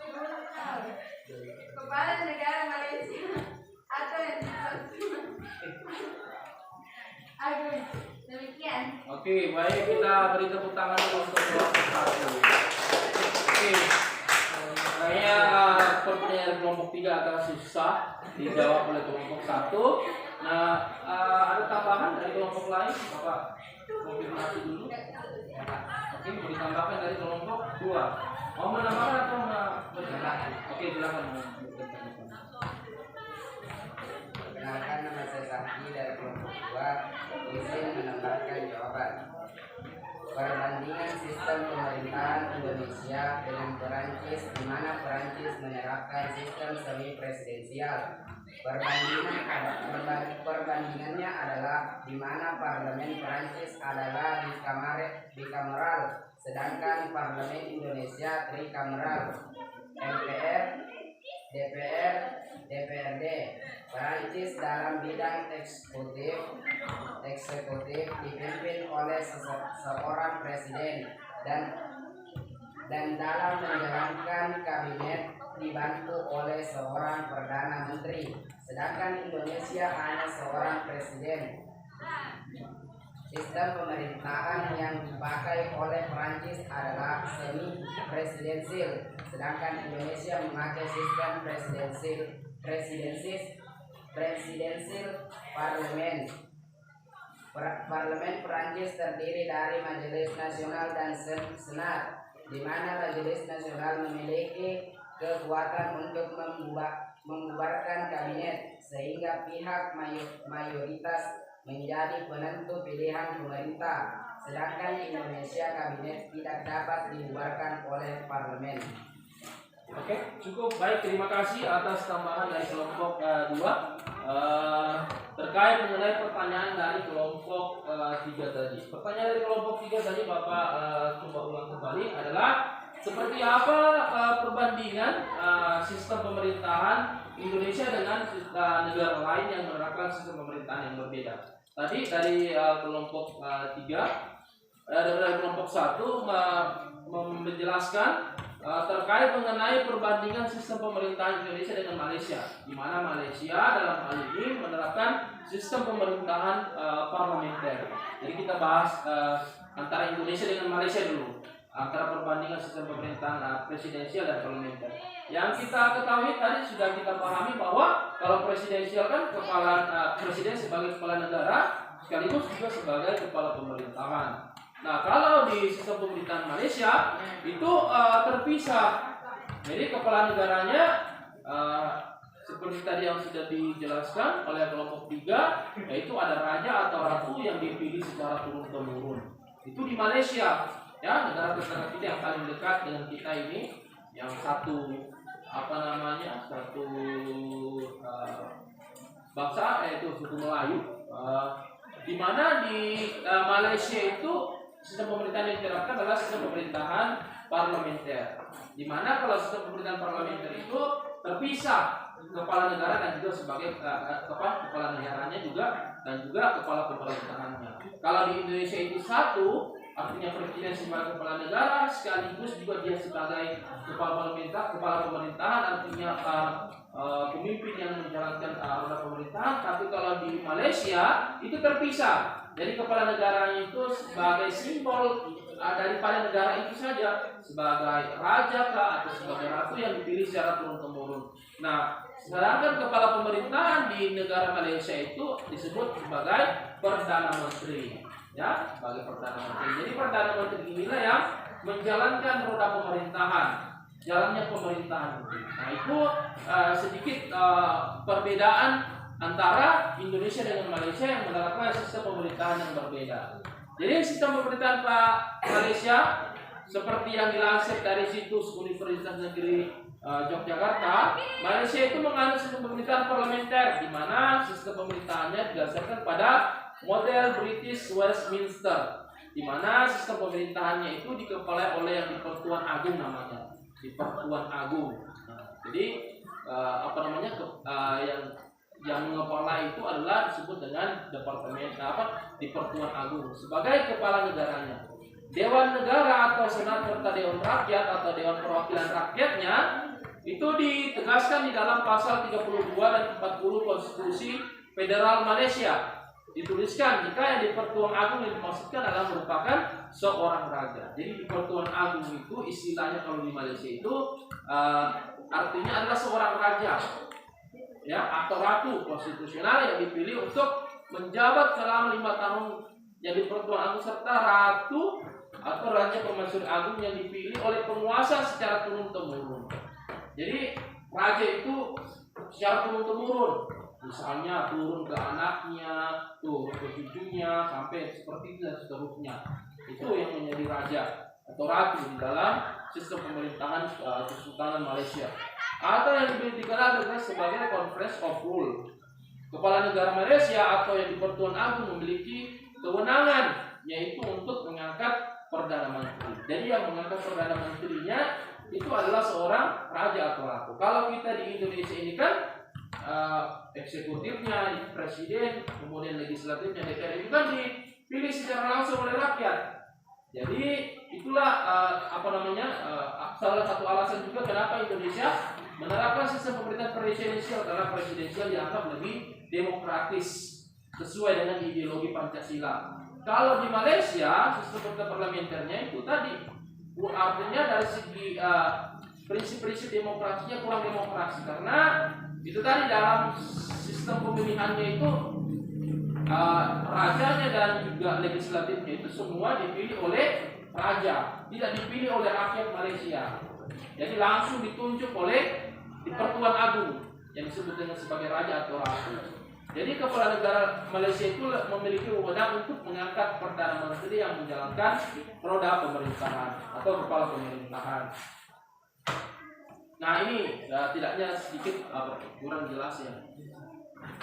Kepala Negara Malaysia atau yang Agung. Demikian. Oke, baik, kita beri tepuk tangan dulu untuk kelompok 1. Oke, kayaknya pertanyaan kelompok 3 agak susah dijawab oleh kelompok 1. Nah, ada tambahan dari kelompok lain? Bapak konfirmasi dulu. Oke, mau ditambahkan dari kelompok 2. Mau menambahkan atau menambahkan? Oke, silakan. Perkenalkan, nama saya Sakti dari kelompok 2. Izin menambahkan jawaban. Perbandingan sistem pemerintahan Indonesia dengan Perancis, di mana Perancis menerapkan sistem semi presidensial. Perbandingannya adalah di mana parlemen Perancis adalah bikameral, sedangkan parlemen Indonesia trikameral. MPR, DPR, DPRD. Perancis dalam bidang eksekutif dipimpin oleh seorang presiden dan dalam menjalankan kabinet dibantu oleh seorang perdana menteri, sedangkan Indonesia hanya seorang presiden. Sistem pemerintahan yang dipakai oleh Perancis adalah semi presidensial, sedangkan Indonesia memakai sistem presidensial parlemen. Parlemen Perancis terdiri dari Majelis Nasional dan Senat, di mana Majelis Nasional memiliki kekuatan untuk membubarkan kabinet, sehingga pihak mayoritas menjadi penentu pilihan pemerintah, sedangkan Indonesia kabinet tidak dapat dibubarkan oleh parlemen. Oke, cukup baik. Terima kasih atas tambahan dari kelompok 2 terkait mengenai pertanyaan dari kelompok 3 tadi. Pertanyaan dari kelompok 3 tadi Bapak coba ulang kembali adalah seperti apa perbandingan sistem pemerintahan Indonesia dengan negara lain yang menerapkan sistem pemerintahan yang berbeda. Tadi dari kelompok 3 dari kelompok 1 menjelaskan terkait mengenai perbandingan sistem pemerintahan Indonesia dengan Malaysia, di mana Malaysia dalam hal ini menerapkan sistem pemerintahan parlementer. Jadi kita bahas antara Indonesia dengan Malaysia dulu, antara perbandingan sistem pemerintahan presidensial dan parlementer. Yang kita ketahui tadi sudah kita pahami bahwa kalau presidensial kan presiden sebagai kepala negara sekaligus juga sebagai kepala pemerintahan. Nah, kalau di sistem pemerintahan Malaysia itu terpisah. Jadi kepala negaranya seperti tadi yang sudah dijelaskan oleh kelompok 3, yaitu ada raja atau ratu yang dipilih secara turun-temurun. Itu di Malaysia, ya, negara tetangga kita yang paling dekat dengan kita ini, yang satu bangsa, yaitu suku Melayu. Di mana di Malaysia itu sistem pemerintahan yang diterapkan adalah sistem pemerintahan parlementer. Di mana kalau sistem pemerintahan parlementer itu terpisah kepala negara dan juga sebagai kepala negaranya dan juga kepala pemerintahannya. Kalau di Indonesia itu satu, artinya presiden sebagai kepala negara sekaligus juga dia sebagai kepala pemerintahan, artinya pemimpin yang menjalankan roda pemerintahan. Tapi kalau di Malaysia itu terpisah. Jadi kepala negaranya itu sebagai simbol daripada negara itu saja, sebagai raja atau sebagai ratu yang dipilih secara turun-temurun. Nah, sedangkan kepala pemerintahan di negara Malaysia itu disebut sebagai Perdana Menteri, ya, sebagai Perdana Menteri. Jadi Perdana Menteri inilah yang menjalankan roda pemerintahan, jalannya pemerintahan. Nah, itu sedikit perbedaan antara Indonesia dengan Malaysia yang menerapkan sistem pemerintahan yang berbeda. Jadi sistem pemerintahan Malaysia seperti yang dilansir dari situs Universitas Negeri Yogyakarta, Malaysia itu menganut sistem pemerintahan parlementer, di mana sistem pemerintahannya didasarkan pada model British Westminster, di mana sistem pemerintahannya itu dikepalai oleh yang di Pertuan Agung namanya, di Pertuan Agung. Jadi yang mengepala itu adalah disebut dengan departemen di Pertuan Agung sebagai kepala negaranya. Dewan Negara atau Senat serta Dewan Rakyat atau Dewan Perwakilan Rakyatnya itu ditegaskan di dalam pasal 32 dan 40 Konstitusi Federal Malaysia. Dituliskan jika yang di Pertuan Agung yang dimaksudkan adalah merupakan seorang raja. Jadi di Pertuan Agung itu istilahnya kalau di Malaysia itu artinya adalah seorang raja, ya, atau ratu konstitusional yang dipilih untuk menjabat selama 5 tahun yang di Pertuan Agung, serta ratu atau raja permaisuri agung yang dipilih oleh penguasa secara turun-temurun. Jadi raja itu secara turun-temurun, misalnya turun ke anaknya, turun ke cucunya, sampai seperti itu dan seterusnya. Itu yang menjadi raja atau ratu di dalam sistem pemerintahan Kesultanan Malaysia, atau yang dikenal dengan sebagai Conference of Rule. Kepala negara Malaysia atau yang di Pertuan Agung memiliki kewenangan, yaitu untuk mengangkat Perdana Menteri. Jadi yang mengangkat Perdana Menterinya itu adalah seorang raja atau ratu. Kalau kita di Indonesia ini kan eksekutifnya presiden, kemudian legislatifnya DPR, itu kan dipilih secara langsung oleh rakyat. Jadi itulah salah satu alasan juga kenapa Indonesia menerapkan sistem pemerintahan presidensial, karena presidensial dianggap lebih demokratis sesuai dengan ideologi Pancasila. Kalau di Malaysia sistem pemerintahan parlementernya itu tadi artinya dari segi prinsip-prinsip demokrasinya kurang demokrasi, karena itu tadi dalam sistem pemilihannya itu rajanya dan juga legislatifnya itu semua dipilih oleh raja, tidak dipilih oleh rakyat Malaysia. Jadi langsung ditunjuk oleh di Pertuan Agung yang disebut dengan sebagai raja atau ratu. Jadi kepala negara Malaysia itu memiliki wewenang untuk mengangkat Perdana Menteri yang menjalankan roda pemerintahan atau kepala pemerintahan. Nah, ini tidaknya sedikit kurang jelas ya.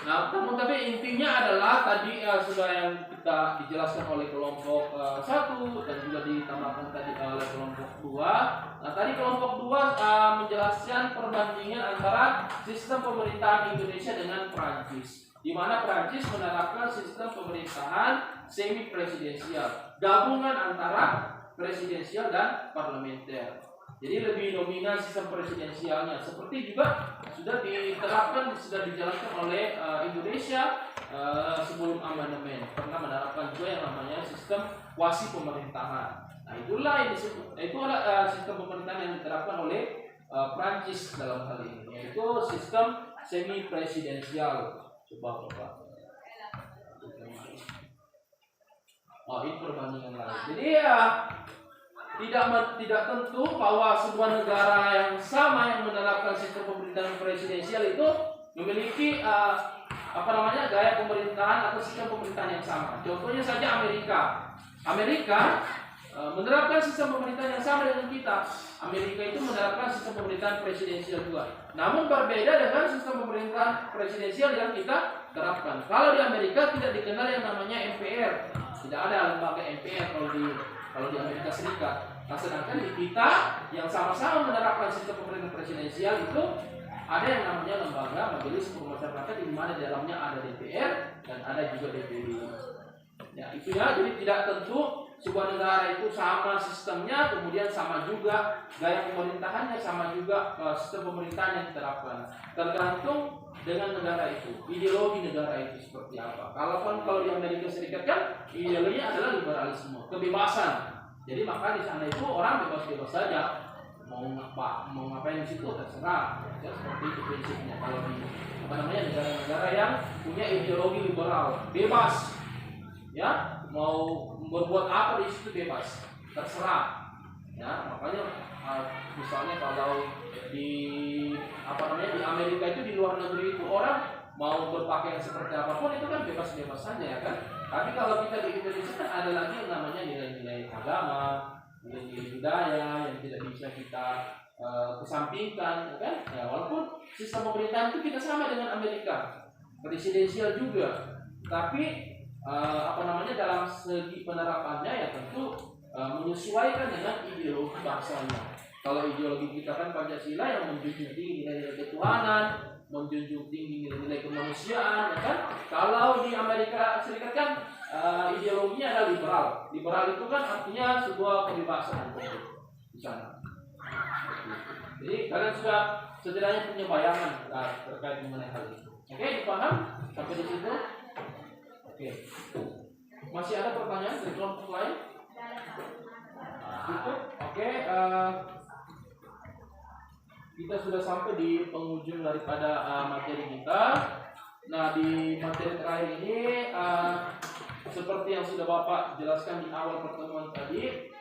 Nah, tapi intinya adalah tadi sudah yang kita dijelaskan oleh kelompok 1 dan juga ditambahkan tadi oleh kelompok 2. Nah, tadi kelompok 2 menjelaskan perbandingan antara sistem pemerintahan Indonesia dengan Perancis, di mana Perancis menerapkan sistem pemerintahan semi presidensial, gabungan antara presidensial dan parlementer. Jadi lebih dominan sistem presidensialnya. Seperti juga sudah diterapkan, sudah dijalankan oleh Indonesia sebelum amandemen. Pernah menerapkan juga yang namanya sistem kuasi pemerintahan. Nah itulah yang disebut, itulah sistem pemerintahan yang diterapkan oleh Prancis dalam hal ini, yaitu sistem semi presidensial. Coba. Oh ini perbandingan lain. Jadi tidak tentu bahwa sebuah negara yang sama yang menerapkan sistem pemerintahan presidensial itu memiliki gaya pemerintahan atau sistem pemerintahan yang sama. Contohnya saja Amerika menerapkan sistem pemerintahan yang sama dengan kita. Amerika itu menerapkan sistem pemerintahan presidensial juga. Namun berbeda dengan sistem pemerintahan presidensial yang kita terapkan. Kalau di Amerika tidak dikenal yang namanya MPR. Tidak ada lembaga MPR kalau di Amerika Serikat. Nah, sedangkan di kita yang sama-sama menerapkan sistem pemerintahan presidensial itu ada yang namanya lembaga Majelis Permusyawaratan di mana di dalamnya ada DPR dan ada juga DPD. Ya, itu ya. Jadi tidak tentu sebuah negara itu sama sistemnya, kemudian sama juga gaya pemerintahannya, sama juga sistem pemerintahan yang diterapkan. Tergantung dengan negara itu, ideologi negara itu seperti apa. Kalau di Amerika Serikat kan ideologinya adalah liberalisme, kebebasan. Jadi maka di sana itu orang bebas-bebas saja mau ngapain di situ terserah. Ya, seperti itu prinsipnya. Kalau di negara-negara yang punya ideologi liberal, bebas. Ya, mau berbuat apa di situ bebas, terserah. Ya, makanya misalnya kalau di di Amerika itu, di luar negeri itu orang mau berpakaian seperti apapun itu kan bebas-bebas saja ya kan. Tapi kalau kita di Indonesia kan ada lagi yang namanya nilai-nilai agama, nilai-nilai budaya yang tidak bisa kita kesampingkan, ya kan? Ya, walaupun sistem pemerintahan itu kita sama dengan Amerika, presidensial juga, tapi dalam segi penerapannya ya tentu menyesuaikan dengan ideologi bangsanya. Kalau ideologi kita kan Pancasila yang menjunjung tinggi nilai-nilai ketuhanan, menjunjung tinggi nilai-nilai kemanusiaan, ya kan? Kalau di Amerika Serikat kan ideologinya adalah liberal. Liberal itu kan artinya sebuah kebebasan di sana. Jadi kalian sudah setidaknya punya bayangan terkait mengenai hal itu. Oke, dipaham sampai di situ? Oke. Masih ada pertanyaan dari kelompok lain? Cukup? Oke. Kita sudah sampai di penghujung daripada materi kita. Nah, di materi terakhir ini seperti yang sudah Bapak jelaskan di awal pertemuan tadi,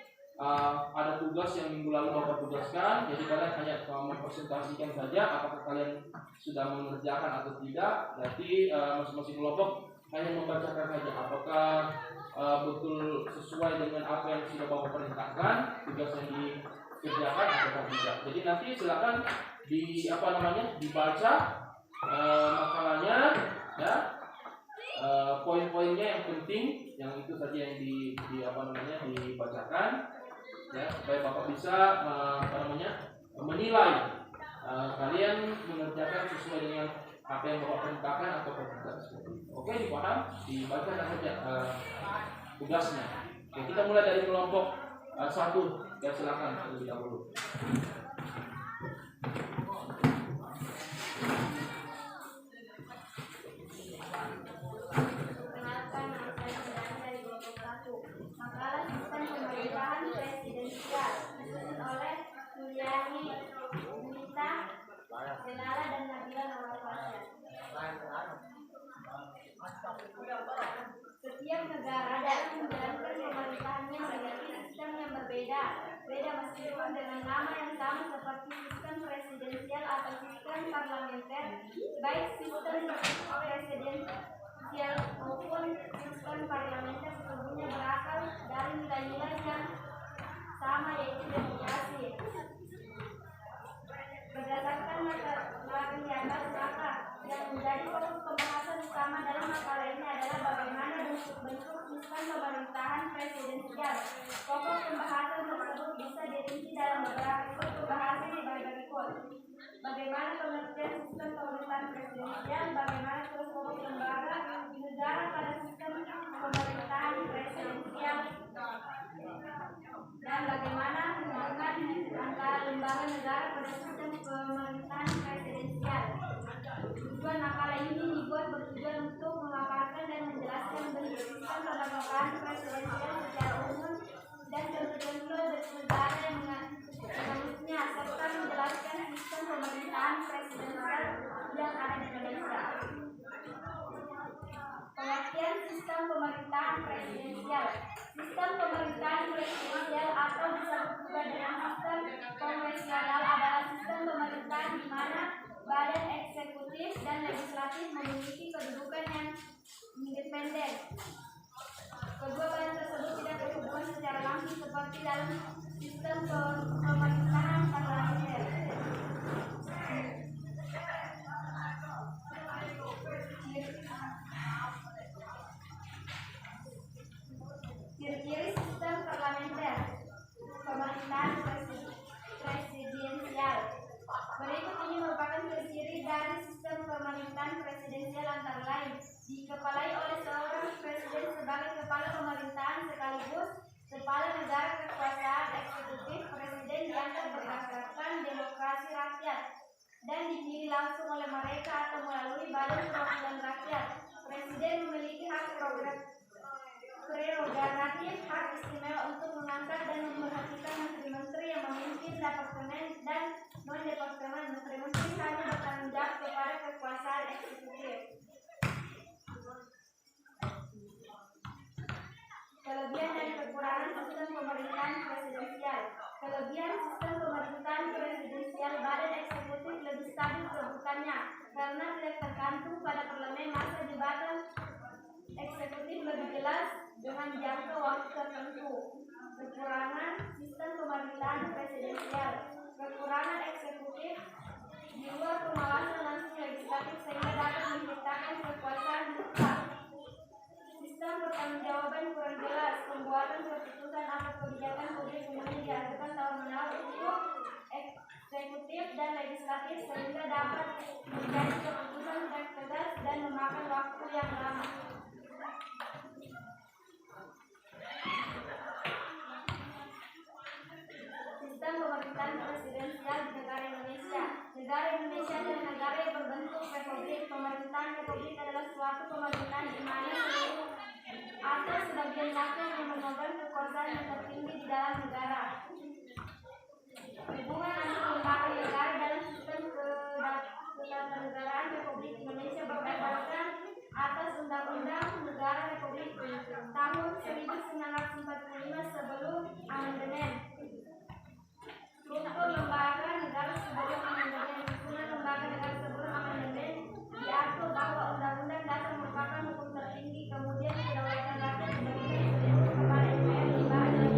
ada tugas yang minggu lalu Bapak tugaskan. Jadi kalian hanya mempresentasikan saja apakah kalian sudah mengerjakan atau tidak. Berarti masing-masing kelompok hanya membacakan saja apakah betul sesuai dengan apa yang sudah Bapak perintahkan, tugas yang dikerjakan atau tidak. Jadi nanti silakan dibaca makalahnya, ya, poin-poinnya yang penting, yang itu saja yang dibacakan, ya, supaya Bapak bisa menilai kalian mengerjakan sesuai dengan apa yang Bapak perintahkan atau tidak seperti itu. Oke, dipaham? Dibaca saja tugasnya. Oke, kita mulai dari kelompok 1. Ya, silakan terlebih dahulu. Perkenalkan, nama saya Sudani dari kelompok 1. Makalah sistem pemerintahan presidensial disusun oleh Suliani, Bunita, Senara, dan Nabila Nawafasya. Setiap negara dalam menjalankan pemerintahannya memiliki sistem yang berbeda meskipun dengan nama yang sama seperti sistem presidensial atau sistem parlementer. Baik sistem presidensial maupun sistem parlementer sesungguhnya berakar dari nilai-nilai yang sama, yaitu demokrasi. Berdasarkan materi di atas, maka yang menjadi fokus pembahasan utama dalam makalah ini adalah bagaimana bentuk sistem pemerintahan presidensial. Pokok pembahasan tersebut bisa dirinci dalam beberapa pembahasan di bagi berikut. Bagaimana pengertian sistem pemerintahan presidensial, bagaimana pokok lembaga negara pada sistem pemerintahan presidensial, dan bagaimana hubungan antara lembaga negara pada sistem pemerintahan presidensial. Tujuan makalah ini dibuat bertujuan untuk memaparkan dan menjelaskan bentuk sistem pemerintahan presidensial secara umum dan contoh-contoh negara yang menganutnya serta menjelaskan sistem pemerintahan presidensial yang ada di Indonesia. Pengertian sistem pemerintahan presidensial. Sistem pemerintahan presidensial atau disebut juga dengan sistem konvensional adalah sistem pemerintahan di mana badan eksekutif dan legislatif memiliki kedudukan yang independen. Kedua badan tersebut tidak berhubungan secara langsung seperti dalam sistem pemerintahan parlementer. Ciri-ciri sistem parlementer pemerintahan presidensial. Berikut ini merupakan ciri-ciri dari sistem pemerintahan presidensial antara lain dikepalai oleh seorang presiden sebagai kepala pemerintahan sekaligus kepala negara kekuasaan eksekutif. Presiden diangkat berdasarkan demokrasi rakyat dan dipilih langsung oleh mereka atau melalui badan perwakilan rakyat. Presiden memiliki hak prerogatif hak istimewa untuk mengangkat dan memberhentikan menteri-menteri yang memimpin departemen dan non-departemen. Menteri-menteri hanya bertanggung jawab kepada kekuasaan eksekutif. Kelebihan dan kekurangan sistem pemerintahan presidensial. Kelebihan sistem pemerintahan presidensial, badan eksekutif lebih stabil kedudukannya karena tidak tergantung pada parlemen. Masa jabatan eksekutif lebih jelas dengan jangka waktu tertentu. Kekurangan sistem pemerintahan presidensial. Kekurangan eksekutif di luar pengawasan langsung legislatif sehingga dapat menciptakan kekuasaan mutlak. Sistem pertanggungjawaban kurang jelas. Pembuatan keputusan atau kebijakan publik umumnya diajukan tahun-menahun untuk eksekutif dan legislatif sehingga dapat menjadi keputusan tegas dan memakan waktu yang lama. Sistem pemerintahan presidensial di negara Indonesia. Negara Indonesia adalah negara yang berbentuk republik. Pemerintahan republik adalah suatu pemerintahan di mana seluruh atau sebagian rakyat yang memegang kekuasaan yang tertinggi di dalam negara. Hubungan antar lembaga negara dalam sistem ketatanegaraan Republik Indonesia berdasarkan atas Undang-Undang Negara Republik tahun 1945 sebelum amandemen. Struktur lembaga negara sebelum amandemen. Susunan lembaga negara sebelum amandemen diatur bahwa Undang-Undang Dasar merupakan hukum tertinggi. Kemudian kedaulatan rakyat diberikan seluruh kepada MPR. 5 adalah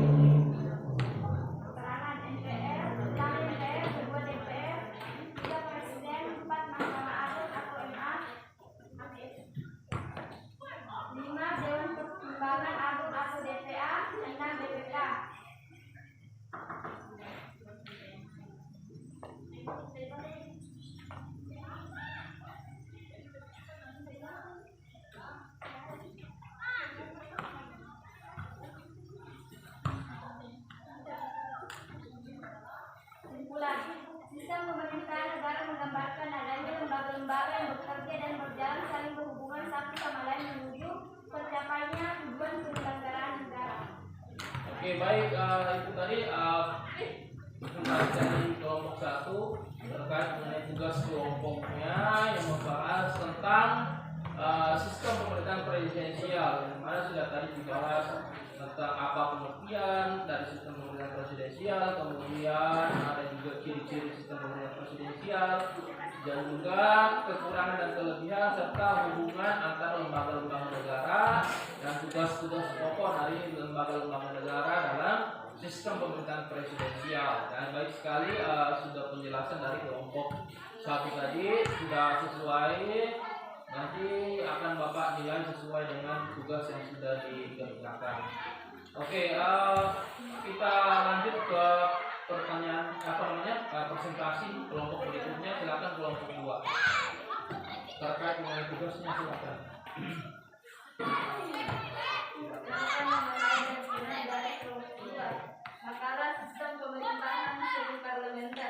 peranan MPR. 1 MPR, 2 DPR, 3 Presiden, 4 Mahkamah Agung atau MA, 5 Dewan Pertimbangan Agung atau DPA, 6 BPK. Sistem pemerintahan negara menggambarkan adanya lembaga-lembaga yang bekerja dan berjalan saling berhubungan satu sama lain menuju tercapainya tujuan penyelenggaraan negara. Oke, baik, itu tadi informasi dari kelompok 1 terkait mengenai tugas kelompoknya yang membahas tentang sistem pemerintahan presidensial, yang mana sudah tadi dibahas tentang apa pengertian dari sistem pemerintahan presidensial, kemudian ada juga ciri-ciri sistem pemerintahan presidensial dan juga kekurangan dan kelebihan serta hubungan antara lembaga-lembaga negara dan tugas-tugas pokok dari lembaga-lembaga negara dalam sistem pemerintahan presidensial. Dan baik sekali sudah penjelasan dari kelompok 1 tadi sudah sesuai. Nanti akan Bapak nilai sesuai dengan tugas yang sudah dikerjakan. Oke, kita lanjut ke pertanyaan presentasi kelompok berikutnya. Silakan kelompok 2 terkait mengenai tugasnya, silakan. Makalah sistem pemerintahan semi parlementer.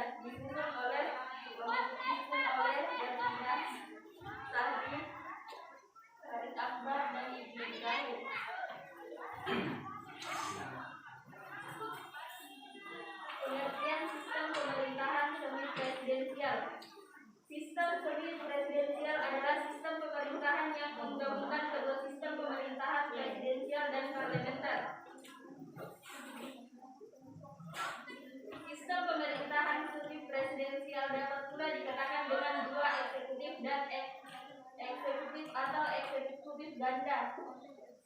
ganda.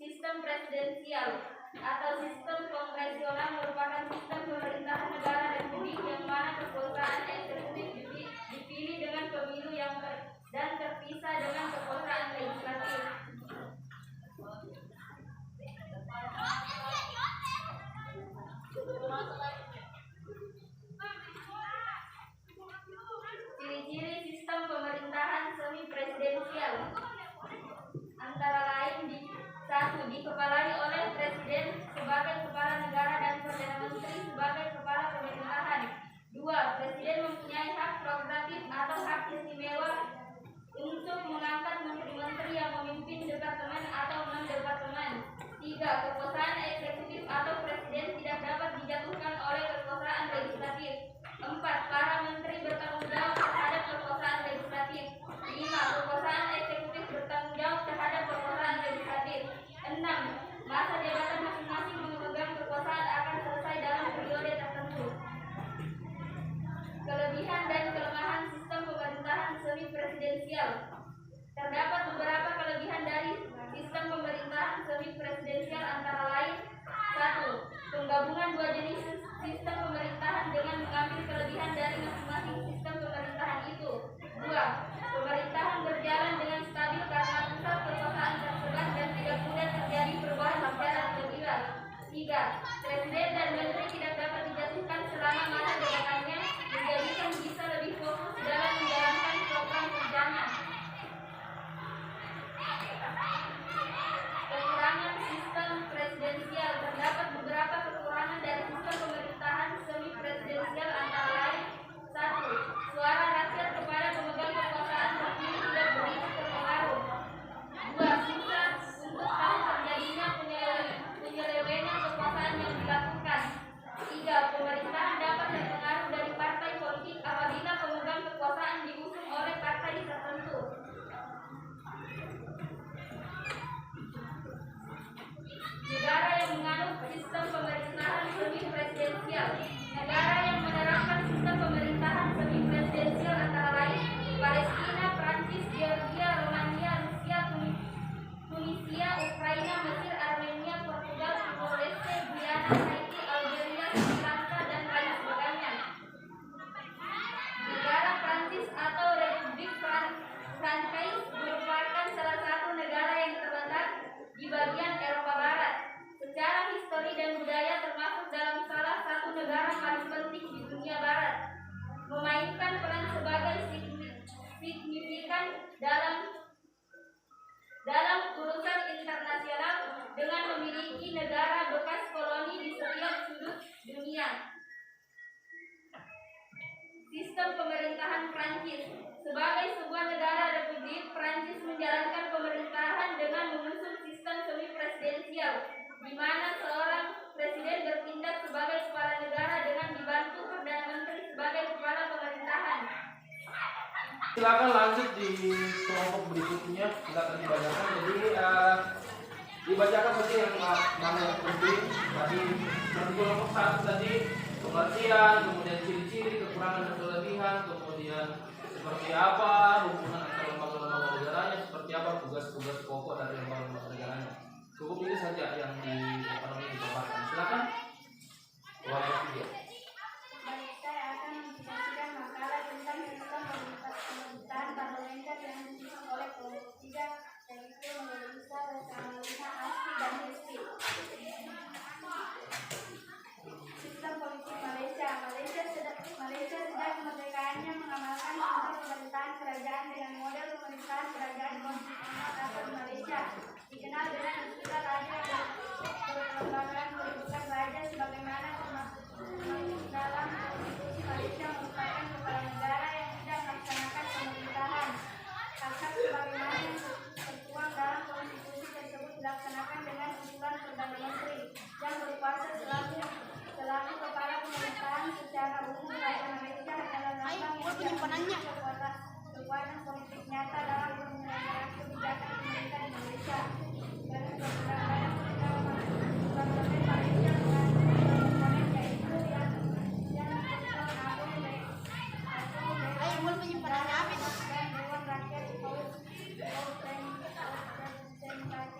Sistem presidensial atau sistem kongresional merupakan sistem pemerintahan negara republik yang mana kekuasaan eksekutif dipilih dengan pemilu dan terpisah dengan kekuasaan legislatif. Ciri-ciri sistem pemerintahan semi presidensial antara lain satu, dikepalai oleh presiden sebagai kepala negara dan perdana menteri sebagai kepala pemerintahan. Dua, presiden mempunyai hak prerogatif atau hak istimewa untuk mengangkat menteri-menteri yang memimpin departemen atau non-departemen. Tiga, kekuasaan eksekutif atau presiden tidak dapat dijatuhkan oleh kekuasaan legislatif. Empat, para menteri bertanggung jawab terhadap kekuasaan legislatif. Lima, kekuasaan eksekutif bertanggung jawab terhadap kekuasaan legislatif. Enam, masa jabatan masing-masing memegang kekuasaan akan selesai dalam periode tertentu. Kelebihan dan kelemahan sistem pemerintahan semi presidensial. Terdapat beberapa kelebihan dari sistem pemerintahan semi presidensial antara lain: satu, penggabungan dua jenis sistem pemerintahan dengan mengambil kelebihan dari masing-masing sistem pemerintahan itu. Dua, pemerintahan berjalan dengan stabil karena pusat kekuasaan tersebar dan tidak mudah terjadi perubahan secara tiba-tiba. Tiga, presiden dan menteri tidak dapat dijatuhkan selama masa jabatannya, menjadikan bisa lebih fokus dalam menjalankan program kerjanya. Kekurangan sistem presidensial. Terdapat beberapa kekurangan dari sistem pemerintahan semi presidensial antara lain: satu, suara rakyat kepada pemegang kekuasaan terpilih tidak begitu berpengaruh. Dua, susah untuk tahu terjadinya penyelewengan kekuasaan yang dilakukan. Tiga, pemerintahan dapat terpengaruh dari partai politik apabila pemegang kekuasaan diusung oleh partai tertentu. Negara yang menganut sistem pemerintahan semi presidensial. Negara yang menerapkan sistem pemerintahan semi presidensial antara lain Palestina, Prancis, Georgia, Romania, Rusia, Tunisia, Ukraina, Mesir, Armenia, Portugal, Timor Leste, Guyana, Haiti, Algeria, Sri Lanka, dan lain sebagainya. Negara Prancis atau Republik Prancis merupakan salah satu negara yang terletak di bagian Eropa Barat. Secara histori dan budaya termasuk dalam salah satu negara paling penting di dunia Barat, memainkan peran sebagai signifikan dalam urusan internasional dengan memiliki negara bekas koloni di setiap sudut dunia. Sistem pemerintahan Prancis. Sebagai sebuah negara republik, Prancis menjalankan pemerintahan dengan mengusung sistem semi presidensial, di mana seorang presiden bertindak sebagai kepala negara dengan dibantu perdana menteri sebagai kepala pemerintahan. Silakan lanjut di kelompok berikutnya, kita akan dibacakan. Jadi dibacakan saja yang mana yang penting. Tadi dari kelompok satu tadi pengertian, kemudian ciri-ciri, kekurangan dan kelebihan, kemudian seperti apa hubungan antara lembaga-lembaga negaranya, seperti apa tugas-tugas pokok dari lembaga-lembaga negaranya. Cukup ini saja yang dipaparkan. Silakan. Waalaikumsalam. Baik, saya akan mempresentasikan makalah tentang sistem pemerintahan parlementer yang disusun oleh kelompok 3, yaitu Indonesia, Palestina, Asli, dan Hispi. Sistem politik Malaysia. Malaysia sejak kemerdekaannya mengamalkan sistem pemerintahan kerajaan dengan model pemerintahan kerajaan konstitusional atau di Malaysia dikenal dengan istilah raja dan kelembagaan kedudukan raja sebagaimana termasuk dalam konstitusi Malaysia merupakan kepala negara yang tidak melaksanakan pemerintahan. Hak-hak sebagaimana yang tertuang dalam konstitusi tersebut dilaksanakan dengan usulan perdana menteri yang berkuasa selaku kepala pemerintahan. Secara umum raja Malaysia adalah lambang yang memiliki kekuatan politik nyata dalam penyelenggaraan kebijakan pemerintah di Malaysia. Dan kadang-kadang parlemen Malaysia mengandung komponen yaitu yang Dewan Agung dan Dewan Rakyat atau representatif.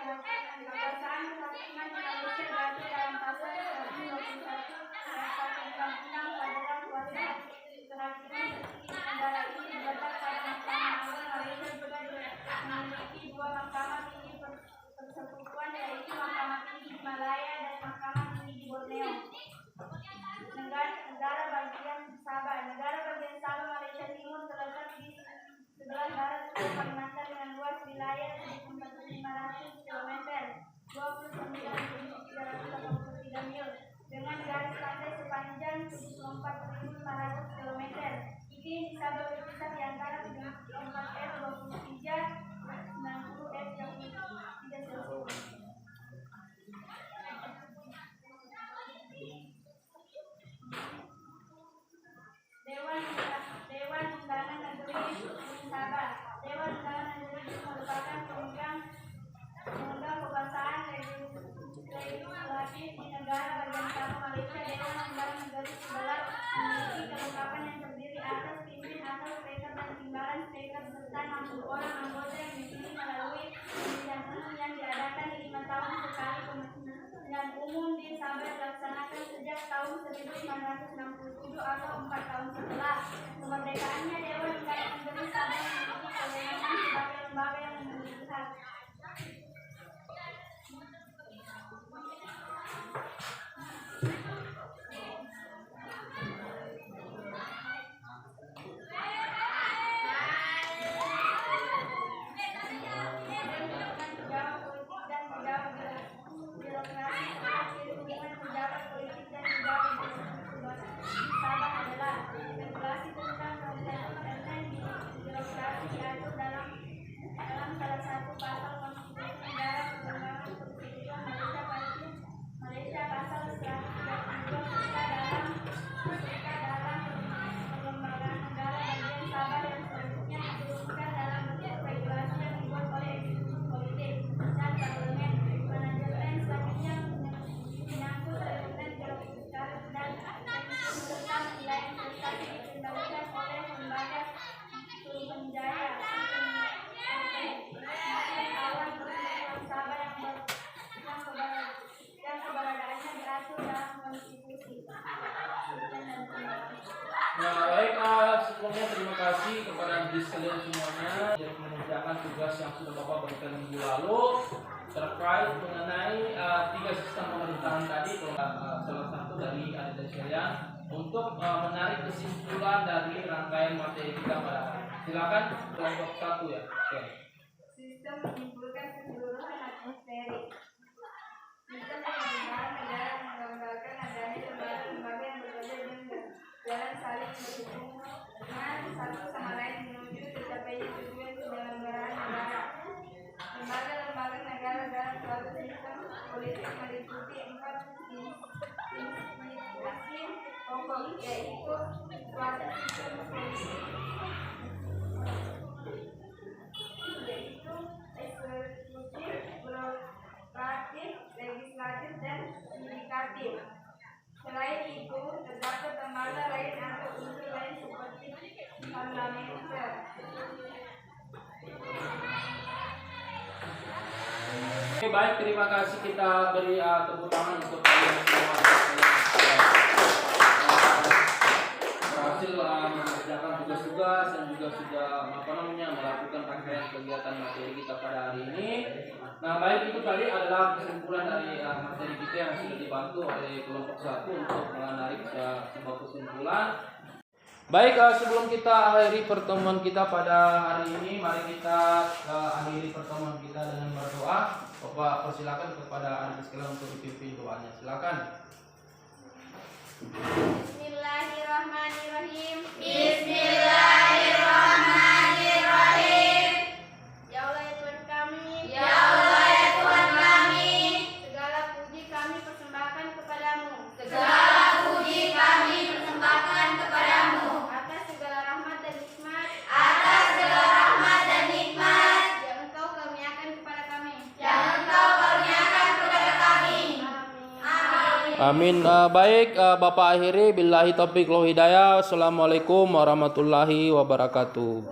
Kebangsaan Kesatuan Malaysia diatur dalam pasal 121 pasal 66 pada kuasa kehakiman tertinggi negara ini terletak pada Mahkamah Agung Malaysia juga memiliki dua mahkamah tinggi persekutuan yaitu Mahkamah Tinggi di Malaya dan Mahkamah Tinggi di Borneo. Negara bagian Sabah Malaysia Timur terletak di sebelah barat Pulau Kalimantan dengan luas wilayah 1.500 km, 29.383 mil, dengan garis pantai sepanjang 74.500 km. Iklim di Sabah berkisar di antara 34 23 90 yang tidak Celsius. Dewan Undangan Negeri Sabah. Dewan Undangan Negeri merupakan pemegang kekuasaan legislatif di negara bagian Sabah Malaysia. Dewan Undangan Negeri Sebelah memiliki kelengkapan yang terdiri atas pimpin atau speaker dan timbalan speaker serta 60 orang anggota yang dipilih melalui pemilihan umum yang diadakan 5 tahun sekali. Pemilihan umum di Sabah dilaksanakan sejak tahun 1967 atau 4 tahun setelah kemerdekaannya. Dewan Undangan Negeri Sabah memiliki kewenangan sebagai lembaga yang memiliki hak. Nah, baik, sebelumnya terima kasih kepada diri sekalian semuanya yang mengerjakan tugas yang sudah Bapak berikan minggu lalu terkait mengenai 3 sistem pemerintahan tadi. Salah satu dari adik-adik sekalian untuk menarik kesimpulan dari rangkaian materi kita pada hari ini. Silakan kelompok 1 ya. Oke. Sistem menyimpulkan keseluruhan atmosferik. Sistem pemerintahan negara menggambarkan adanya lembaga-lembaga yang bekerja dengan jalan saling berhubungan satu sama lain menuju tercapainya tujuan penyelenggaraan negara. Lembaga-lembaga negara dalam suatu sistem politik meliputi 4 institusi pokok, yaitu suatu sistem politik yaitu eksekutif, birokratif, legislatif, dan yudikatif. Selain itu, terdapat lembaga lain atau unsur lain seperti parlementer. Oke, baik, terima kasih. Kita beri tepuk tangan untuk kalian semua berhasil mengerjakan tugas-tugas dan juga sudah melakukan rangkaian kegiatan materi kita pada hari ini. Nah, baik, itu tadi adalah kesimpulan dari materi kita yang sudah dibantu oleh kelompok 1 untuk menarik sebuah kesimpulan. Baik, sebelum kita akhiri pertemuan kita pada hari ini, mari kita akhiri pertemuan kita dengan berdoa. Bapak persilakan kepada adik sekalian untuk dipimpin doanya. Silakan. Bismillahirrahmanirrahim. Bismillahirrahmanirrahim. Ya Allah ya Tuhan kami, Ya Allah ya Tuhan kami, segala puji kami persembahkan kepadamu. segala puji kami persembahkan kepadamu Atas segala rahmat dan nikmat atas segala rahmat dan nikmat yang Engkau karuniakan kepada kami. yang Engkau karuniakan kepada kami. Amin. Amin. Baik, Bapak akhiri billahi taufiq wal hidayah. Assalamualaikum warahmatullahi wabarakatuh.